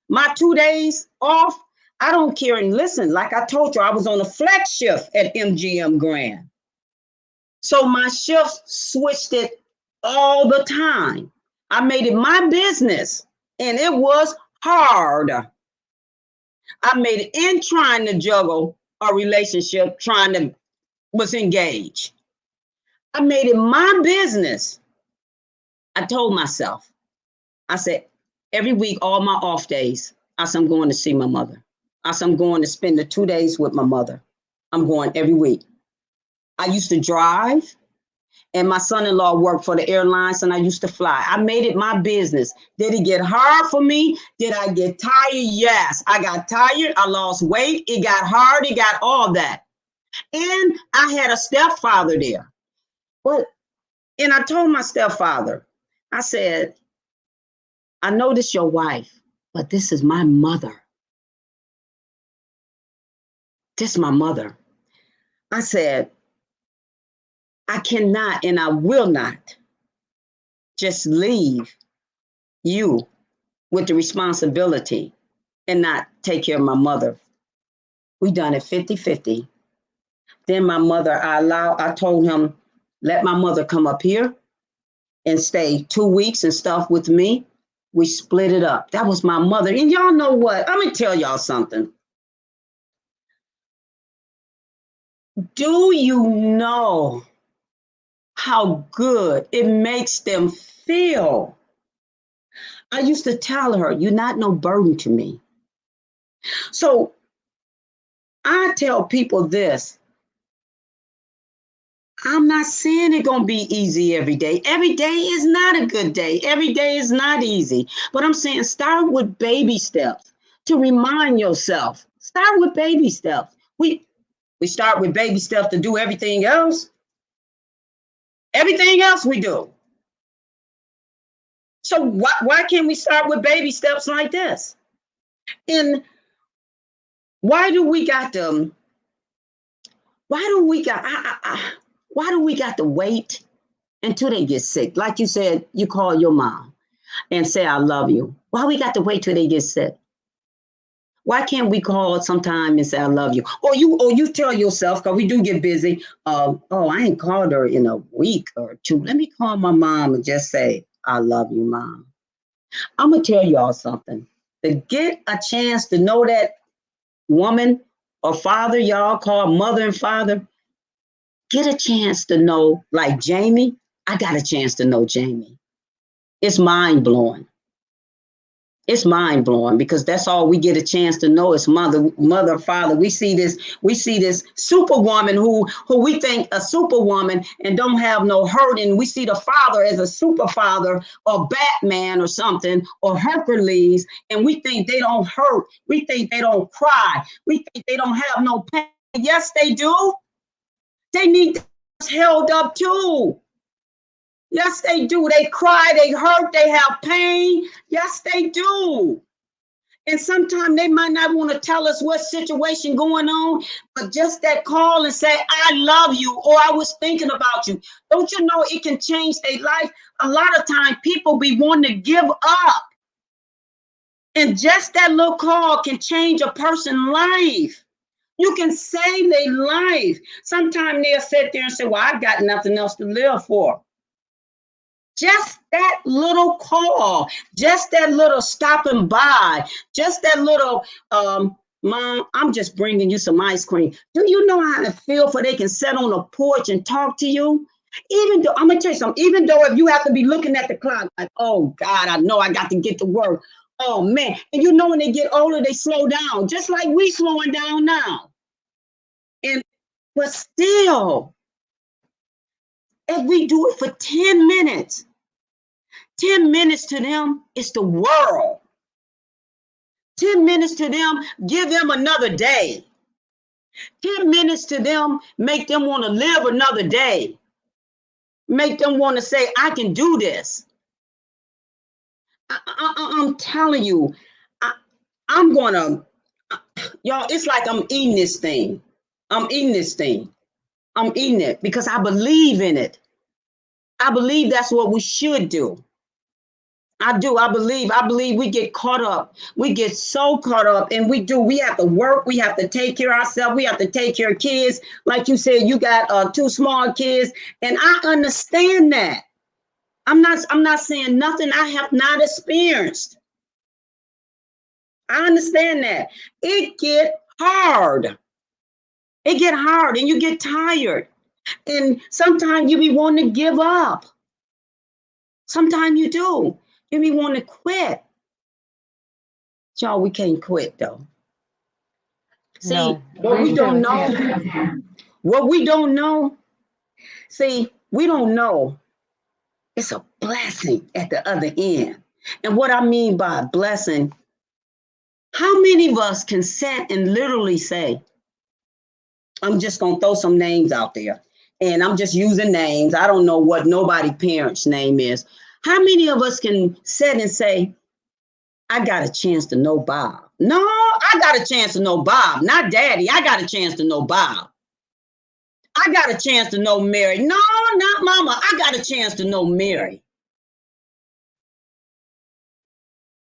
my 2 days off, I don't care. And listen, like I told you, I was on a flex shift at MGM Grand. So my shift switched it all the time. I made it my business, and it was hard. I made it in trying to juggle a relationship, was engaged. I made it my business. I told myself, I said, every week, all my off days, I said, I'm going to see my mother. I said, I'm going to spend the 2 days with my mother. I'm going every week. I used to drive, and my son-in-law worked for the airlines, and I used to fly. I made it my business. Did it get hard for me? Did I get tired? Yes. I got tired. I lost weight. It got hard. It got all that. And I had a stepfather there. And I told my stepfather, I said, I know this is your wife, but this is my mother. This is my mother. I said, I cannot and I will not just leave you with the responsibility and not take care of my mother. We done it 50-50. Then my mother, I told him, let my mother come up here and stay 2 weeks and stuff with me. We split it up. That was my mother. And y'all know what? I'm going to tell y'all something. Do you know how good it makes them feel? I used to tell her, you're not no burden to me. So I tell people this. I'm not saying it's going to be easy every day. Every day is not a good day. Every day is not easy. But I'm saying start with baby steps to remind yourself. Start with baby steps. We start with baby steps to do everything else. Everything else we do. So why can't we start with baby steps like this? And why do we got to wait until they get sick? Like you said, you call your mom and say, I love you. Why we got to wait till they get sick? Why can't we call sometime and say, I love you? Or you tell yourself, because we do get busy, I ain't called her in a week or two. Let me call my mom and just say, I love you, Mom. I'm going to tell y'all something. To get a chance to know that woman or father, y'all call mother and father, get a chance to know, like Jammie. I got a chance to know Jammie. It's mind blowing. It's mind blowing because that's all we get a chance to know is mother, father. We see this superwoman who we think a superwoman and don't have no hurt. And we see the father as a super father or Batman or something or Hercules. And we think they don't hurt. We think they don't cry. We think they don't have no pain. Yes, they do. They need to be held up too. Yes, they do. They cry, they hurt, they have pain. Yes, they do. And sometimes they might not want to tell us what situation going on, but just that call and say, I love you, or I was thinking about you. Don't you know it can change their life? A lot of times people be wanting to give up. And just that little call can change a person's life. You can save their life. Sometimes they'll sit there and say, well, I've got nothing else to live for. Just that little call, just that little stopping by, just that little, Mom, I'm just bringing you some ice cream. Do you know how to feel for they can sit on a porch and talk to you? Even though, I'm going to tell you something, even though if you have to be looking at the clock, like, oh God, I know I got to get to work. Oh man. And you know when they get older, they slow down, just like we slowing down now. But still, if we do it for 10 minutes, 10 minutes to them is the world. 10 minutes to them, give them another day. 10 minutes to them, make them want to live another day. Make them want to say, I can do this. I'm telling you, I'm going to, y'all, it's like I'm eating this thing. I'm eating this thing. I'm eating it because I believe in it. I believe that's what we should do. I do. I believe we get caught up. We get so caught up, and we do. We have to work. We have to take care of ourselves. We have to take care of kids. Like you said, you got two small kids, and I understand that. I'm not saying nothing I have not experienced. I understand that. It get hard. It get hard, and you get tired, and sometimes you be wanting to give up. Sometimes you do. You be wanting to quit. Y'all, we can't quit though. See, No, what we we don't surely know, can't. what we don't know, see, we don't know. It's a blessing at the other end. And what I mean by blessing, how many of us can sit and literally say, I'm just going to throw some names out there. And I'm just using names. I don't know what nobody parent's name is. How many of us can sit and say, I got a chance to know Bob? No, I got a chance to know Bob, not Daddy. I got a chance to know Bob. I got a chance to know Mary. No, not Mama. I got a chance to know Mary.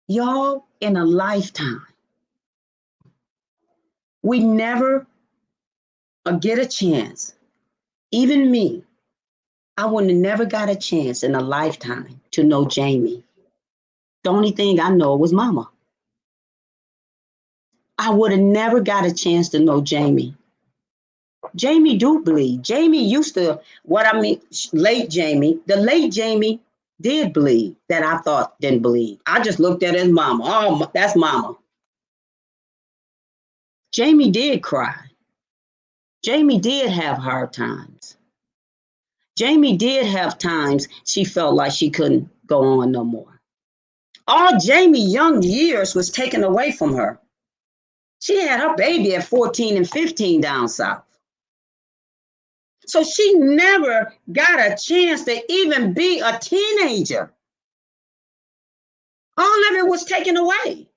Y'all, in a lifetime, we never get a chance. Even me, I would have never got a chance in a lifetime to know Jammie. The only thing I know was Mama. I would have never got a chance to know Jammie. Jammie do bleed. Jammie used to, what I mean, the late Jammie did bleed that I thought didn't bleed. I just looked at it as Mama. Oh, that's Mama. Jammie did cry. Jammie did have hard times. Jammie did have times she felt like she couldn't go on no more. All Jammie young years was taken away from her. She had her baby at 14 and 15 down south. So she never got a chance to even be a teenager. All of it was taken away.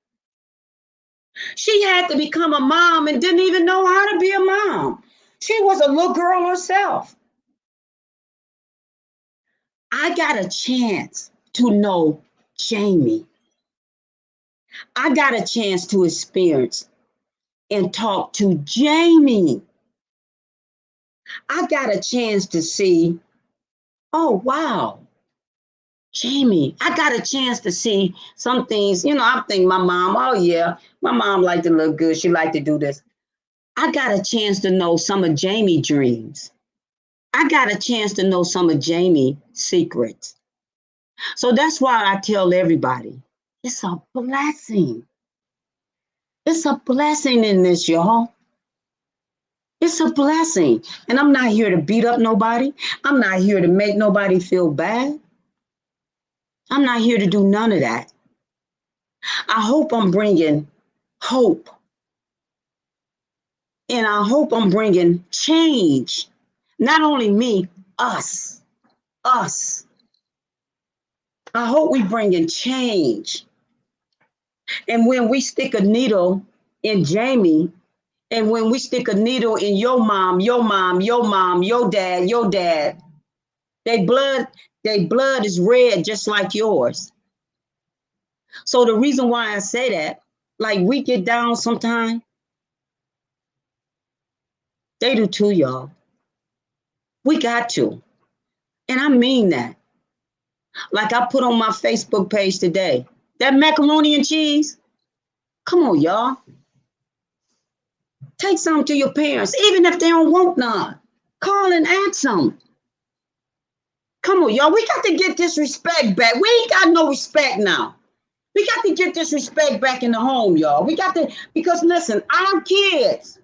She had to become a mom and didn't even know how to be a mom. She was a little girl herself. I got a chance to know Jammie. I got a chance to experience and talk to Jammie. I got a chance to see, oh, wow, Jammie. I got a chance to see some things. I think my mom, oh, yeah, my mom liked to look good. She liked to do this. I got a chance to know some of Jammie's dreams. I got a chance to know some of Jammie's secrets. So that's why I tell everybody, it's a blessing. It's a blessing in this, y'all. It's a blessing. And I'm not here to beat up nobody. I'm not here to make nobody feel bad. I'm not here to do none of that. I hope I'm bringing hope. And I hope I'm bringing change. Not only me, us. Us. I hope we bringing change. And when we stick a needle in Jammie, and when we stick a needle in your mom, your mom, your mom, your dad, their blood is red just like yours. So the reason why I say that, like we get down sometimes, they do too, y'all. We got to. And I mean that. Like I put on my Facebook page today, that macaroni and cheese, come on, y'all. Take some to your parents, even if they don't want none. Call and ask them. Come on, y'all. We got to get this respect back. We ain't got no respect now. We got to get this respect back in the home, y'all. We got to, because listen, our kids,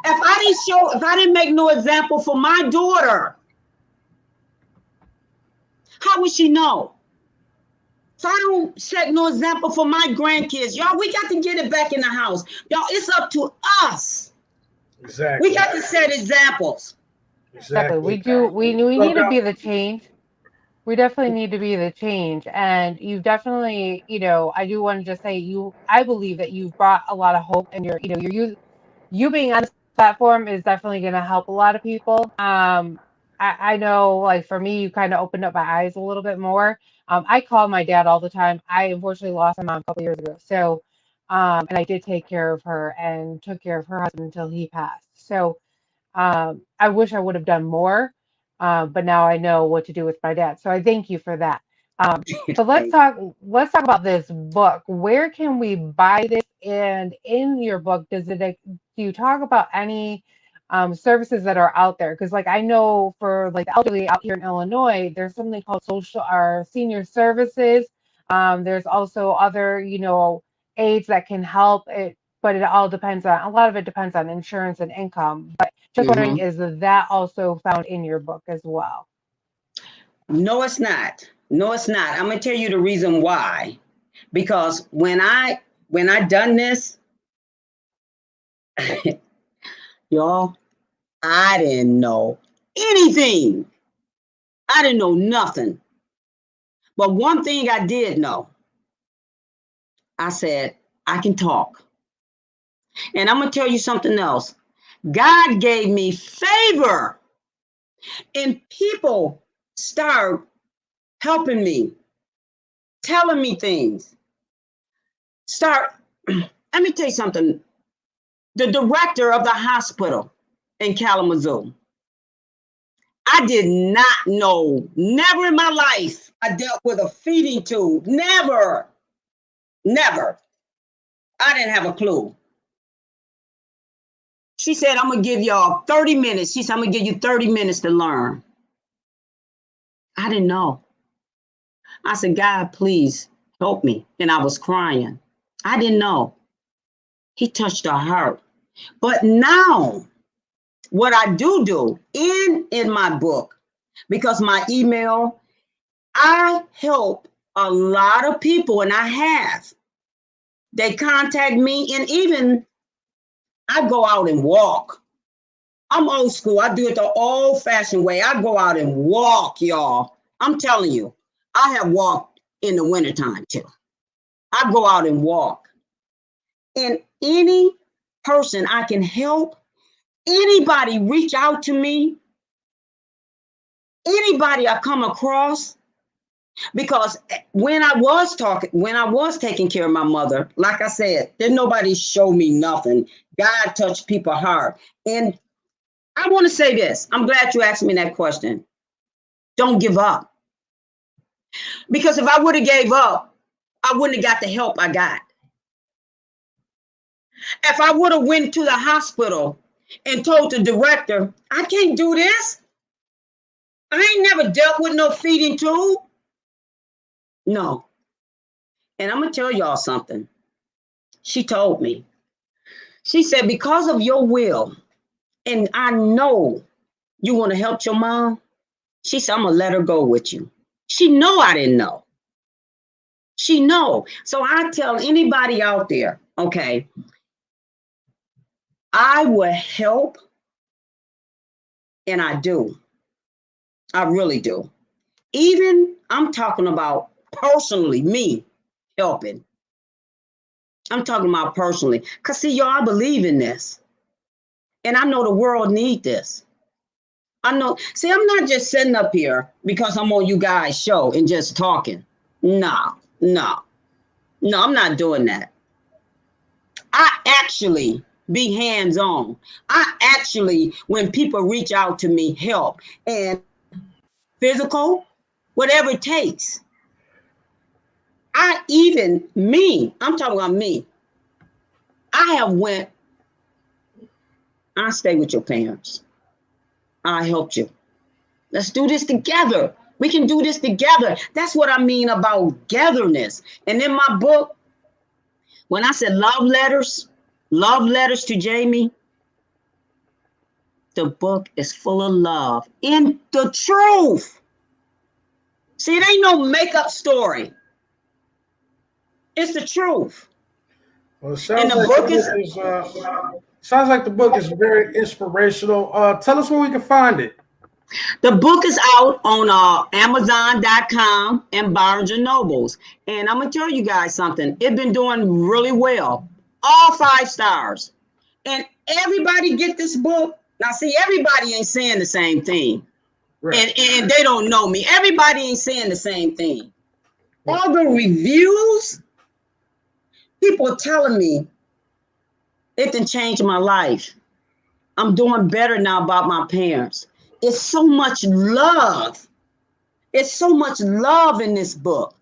if I didn't make no example for my daughter, how would she know? If I don't set no example for my grandkids, y'all, we got to get it back in the house. Y'all, it's up to us. Exactly. We got to set examples. Exactly. Exactly. We So need to now, be the change. We definitely need to be the change. And you definitely, I do want to just say I believe that you've brought a lot of hope, and you being on this platform is definitely going to help a lot of people. I know, like for me, you kind of opened up my eyes a little bit more. I call my dad all the time. I unfortunately lost my mom a couple years ago. So, and I did take care of her and took care of her husband until he passed. So, I wish I would have done more, but now I know what to do with my dad. So I thank you for that. So Thank let's talk about this book. Where can we buy this? And in your book, do you talk about any services that are out there? Because like I know for like the elderly out here in Illinois, there's something called social or senior services. There's also other, aids that can help it, but it all depends on a lot of it depends on insurance and income. But just wondering, you. is that also found in your book as well? No, it's not. No, it's not. I'm gonna tell you the reason why. Because when I done this, y'all, I didn't know anything. I didn't know nothing. But one thing I did know, I said, I can talk. And I'm gonna tell you something else. God gave me favor, and people start helping me, telling me things. Start, let me tell you something. The director of the hospital in Kalamazoo, I did not know, never in my life, I dealt with a feeding tube. Never, never. I didn't have a clue. She said, I'm going to give y'all 30 minutes. She said, I'm going to give you 30 minutes to learn. I didn't know. I said, God, please help me. And I was crying. I didn't know. He touched her heart. But now, what I do in my book, because my email, I help a lot of people, and I have. They contact me, and even I go out and walk. I'm old school. I do it the old-fashioned way. I go out and walk, y'all. I'm telling you, I have walked in the wintertime too. I go out and walk. And any person I can help, anybody reach out to me, anybody I come across, because when I was taking care of my mother, like I said, didn't nobody show me nothing. God touched people's heart. And I want to say this. I'm glad you asked me that question. Don't give up. Because if I would have gave up, I wouldn't have got the help I got. If I would have went to the hospital and told the director, I can't do this. I ain't never dealt with no feeding tube. No. And I'm going to tell y'all something. She told me. She said, because of your will, and I know you want to help your mom, she said, I'm going to let her go with you. She know I didn't know. She know. So I tell anybody out there, okay, I will help, and I do. I really do. Even I'm talking about personally, me helping. I'm talking about personally. Because see, y'all, I believe in this. And I know the world need this. I know. See, I'm not just sitting up here because I'm on you guys' show and just talking. No, I'm not doing that. I actually be hands-on. I actually, when people reach out to me, help. And physical, whatever it takes. I'm talking about me. I have went, I stay with your parents. I helped you. Let's do this together. We can do this together. That's what I mean about togetherness. And in my book, when I said love letters to Jammie, the book is full of love and the truth. See, it ain't no makeup story. It's the truth. Well, it And sounds the like book is the book is very inspirational. Tell us where we can find it. The book is out on Amazon.com and Barnes and Nobles. And I'm going to tell you guys something. It's been doing really well. All 5 stars. And everybody get this book. Now, see, everybody ain't saying the same thing. Right. and they don't know me. Everybody ain't saying the same thing. All the reviews, people are telling me it done changed my life. I'm doing better now about my parents. It's so much love. It's so much love in this book.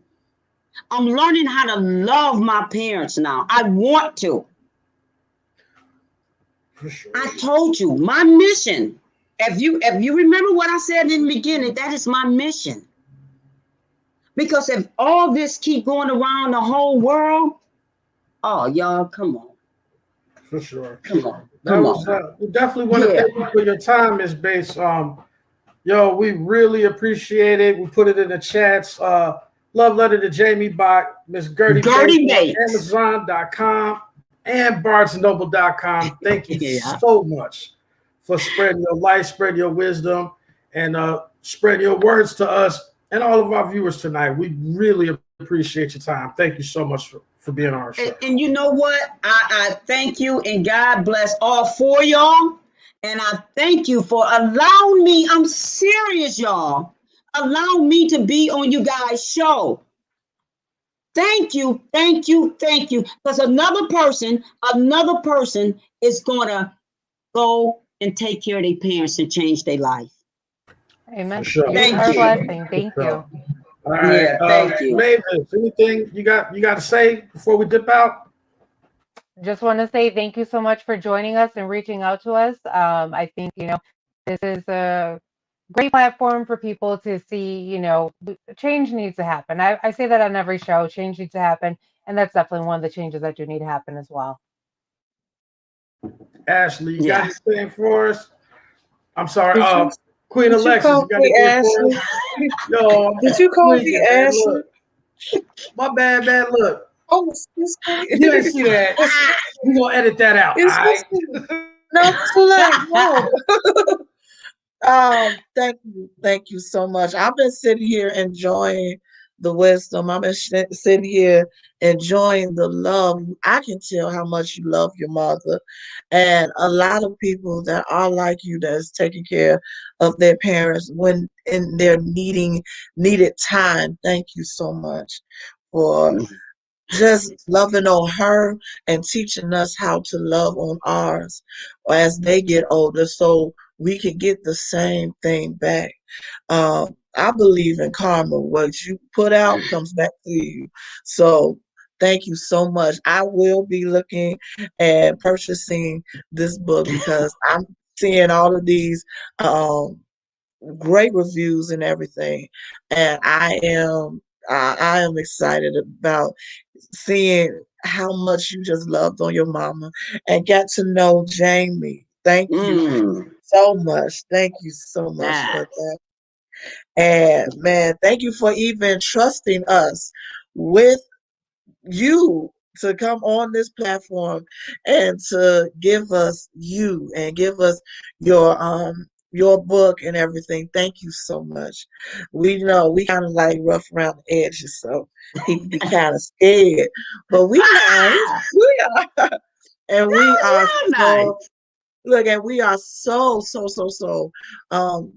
I'm learning how to love my parents now. I want to. For sure. I told you my mission. If you remember what I said in the beginning, that is my mission. Because if all this keep going around the whole world, oh y'all, come on. For sure. Come on. That Come was on. we definitely want to Yeah. thank you for your time, Miss Bates. Yo, we really appreciate it. We put it in the chats. Love letter to Jammie by Miss Gertie Bates Gertie on Bates. Amazon.com and BarnesandNoble.com. Thank you Yeah. so much for spreading your light, spreading your wisdom, and spreading your words to us and all of our viewers tonight. We really appreciate your time. Thank you so much for being on our show. And you know what? I thank you and God bless all four of y'all. And I thank you for allowing me. I'm serious, y'all. Allow me to be on you guys' show. Thank you, thank you, thank you. Because another person is gonna go and take care of their parents and change their life. Amen. For sure. You Thank are a you. blessing. Thank For you. sure. All right. Yeah, thank you. Mavis, anything you got to say before we dip out? Just want to say thank you so much for joining us and reaching out to us. I think, this is a great platform for people to see, change needs to happen. I say that on every show, change needs to happen. And that's definitely one of the changes that do need to happen as well. Ashley, you got Yeah. anything for us? I'm sorry, Did Queen you Alexis, call you got me anything for Ashley? us? Yo, I'm Did you call me tweaking, man. Ashley? Look, my bad, man. Look, Oh, excuse me. you didn't see that. It's, We gonna edit that out. All excuse right. me. No, too late. No. Thank you so much. I've been sitting here enjoying the wisdom. I've been sitting here enjoying the love. I can tell how much you love your mother, and a lot of people that are like you that's taking care of their parents when in their needed time. Thank you so much for just loving on her and teaching us how to love on ours as they get older so we can get the same thing back. I believe in karma. What you put out comes back to you. So thank you so much. I will be looking and purchasing this book because I'm seeing all of these great reviews and everything, and I am excited about seeing how much you just loved on your mama and got to know Jammie. Thank you Mm, so much. Thank you so much for that. that. And man, thank you for even trusting us with you to come on this platform and to give us you and give us your book and everything. Thank you so much. We know we kind of like rough around the edges, so people be kind of scared, but we nice. Ah, We are, and we that are was real so nice. look, and we are so.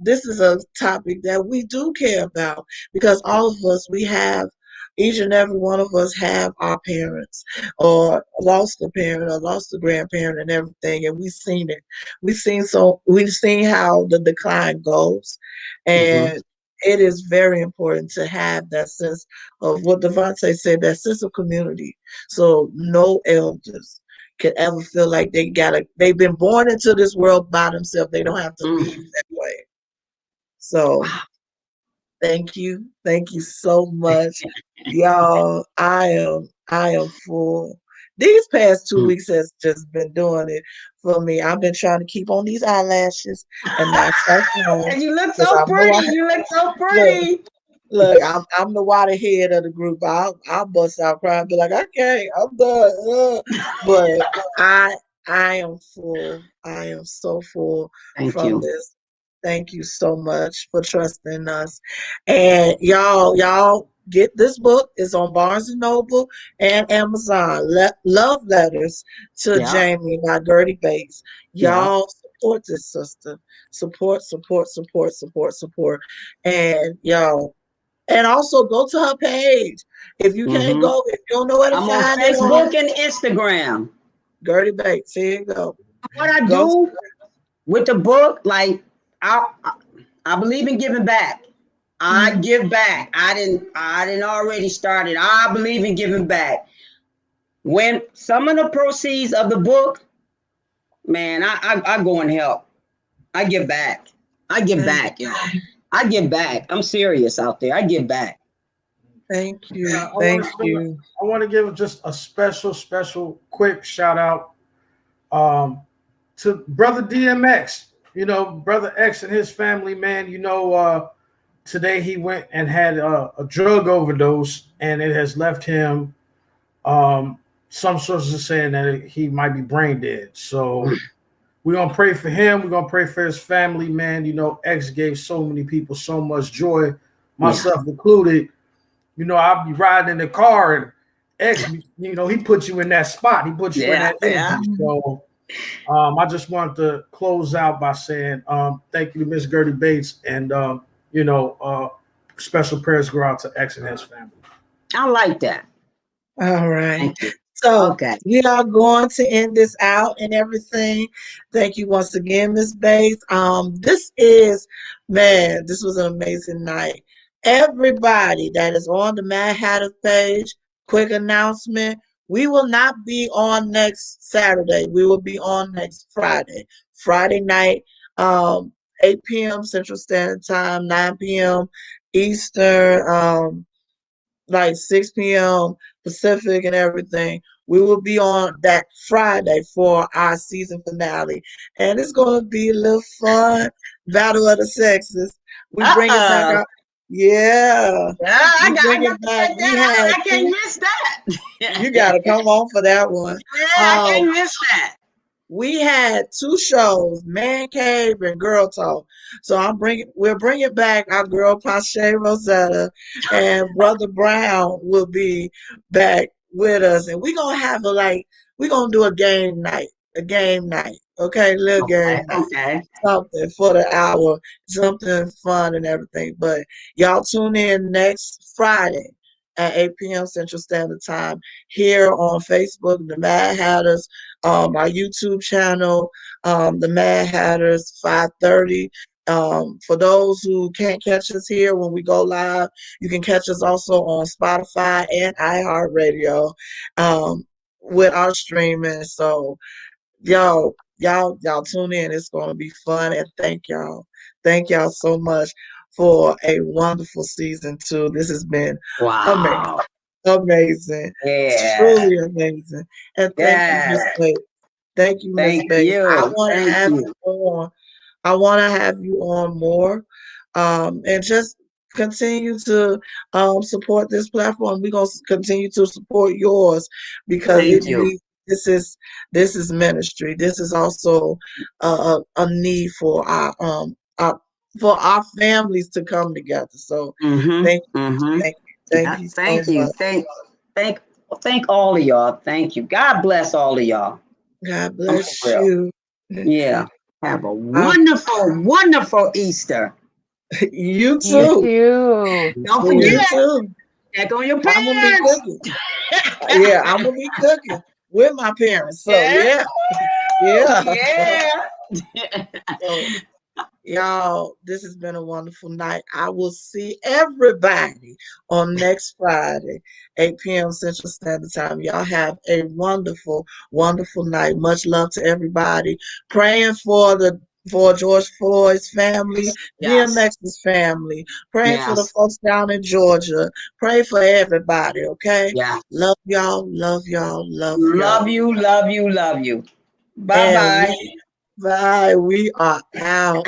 This is a topic that we do care about because all of us, we have, each and every one of us have our parents or lost a parent or lost a grandparent and everything, and we've seen it. We've seen how the decline goes, Hmm. and it is very important to have that sense of what Devontae said, that sense of community. So no elders could ever feel like they've been born into this world by themselves. They don't have to leave Mm. that way. So thank you. Thank you so much. Y'all, I am full. These past 2 weeks has just been doing it for me. I've been trying to keep on these eyelashes and not start crying And you look because so I know pretty. You look so look, pretty. look, I'm the waterhead of the group. I'll bust out crying, be like, I can't, I'm done. But I I am full. I am so full Thank from you. this. Thank you so much for trusting us. And y'all get this book. It's on Barnes and Noble and Amazon. Love Letters to Yeah. Jammie by Gertie Bates. Yeah. Y'all support this sister. Support, support, support, support, support. And y'all, and also go to her page. If you can't Mm-hmm. go, if you don't know where to I'm on find it on Facebook and Instagram. Gertie Bates. Here you go. What I Go. do with the book, like I believe in giving back. I give back. I didn't already started. I believe in giving back. When some of the proceeds of the book, man, I go and help. I give back. I give Thank back, y'all. I give back. I'm serious out there. I give back. Thank you. I Thank want to you. I want to give just a special, quick shout out to brother DMX. You know, brother X and his family, man. You know, today he went and had a drug overdose, and it has left him. Some sources are saying that he might be brain dead. So we're gonna pray for him. We're gonna pray for his family, man. You know, X gave so many people so much joy, myself included. You know, I'll be riding in the car and X, you know, he put you in that spot. He put you in that energy. So I just wanted to close out by saying thank you to Miss Gertie Bates, and you know, special prayers go out to X and his family. I like that. All right. Thank you. So Okay. we are going to end this out and everything. Thank you once again, Miss Bates. This was an amazing night. Everybody that is on the Mad Hatter page, quick announcement. We will not be on next Saturday. We will be on next Friday. Friday night, 8 p.m. Central Standard Time, 9 p.m. Eastern. Like 6 p.m. Pacific and everything. We will be on that Friday for our season finale. And it's going to be a little fun. Battle of the Sexes. We bring it back Uh-oh. up. Yeah. I We got bring to it back. check We that had out. I can't miss that. you got to come on for that one. Yeah, I can't miss that. We had two shows, Man Cave and Girl Talk. So we're bringing back our girl Pache Rosetta, and Brother Brown will be back with us, and we're gonna do a game night, okay, little game Okay, night, okay. something for the hour, something fun and everything. But y'all tune in next Friday at 8 p.m. Central Standard Time here on Facebook, the Mad Hatters, our YouTube channel, the Mad Hatters 5:30. For those who can't catch us here when we go live, you can catch us also on Spotify and iHeartRadio with our streaming. So y'all tune in. It's gonna be fun, and thank y'all. Thank y'all so much for a wonderful season 2. This has been amazing. Wow. Amazing. Yeah. Truly amazing. And thank you, Miss Yeah. Bates. Thank you, Miss Thank Bates. I you. want to Thank have you. you on. I want to have you on more, and just continue to support this platform. We're gonna continue to support yours because it Thank you. needs. This is ministry. This is also a need for our families to come together. So thank Mm-hmm. Mm-hmm. thank thank Yeah, you so thank you. much. Thank thank all of y'all. Thank you. God bless all of y'all. God I'm for bless real. you. Yeah. Have a I, wonderful Easter. you You too. too. Don't You forget, too. check on your I'm gonna be parents. cooking. Yeah, I'm gonna be cooking with my parents. So Yeah. yeah, yeah. Yeah. So y'all, this has been a wonderful night. I will see everybody on next Friday, 8 p.m. Central Standard Time. Y'all have a wonderful, wonderful night. Much love to everybody. Praying for George Floyd's family, Yes. DMX's family. Praying for the Yes. folks down in Georgia. Pray for everybody, okay? Yeah. Love y'all, love y'all, love Love y'all. you, love you, love you. Bye And bye. we are out.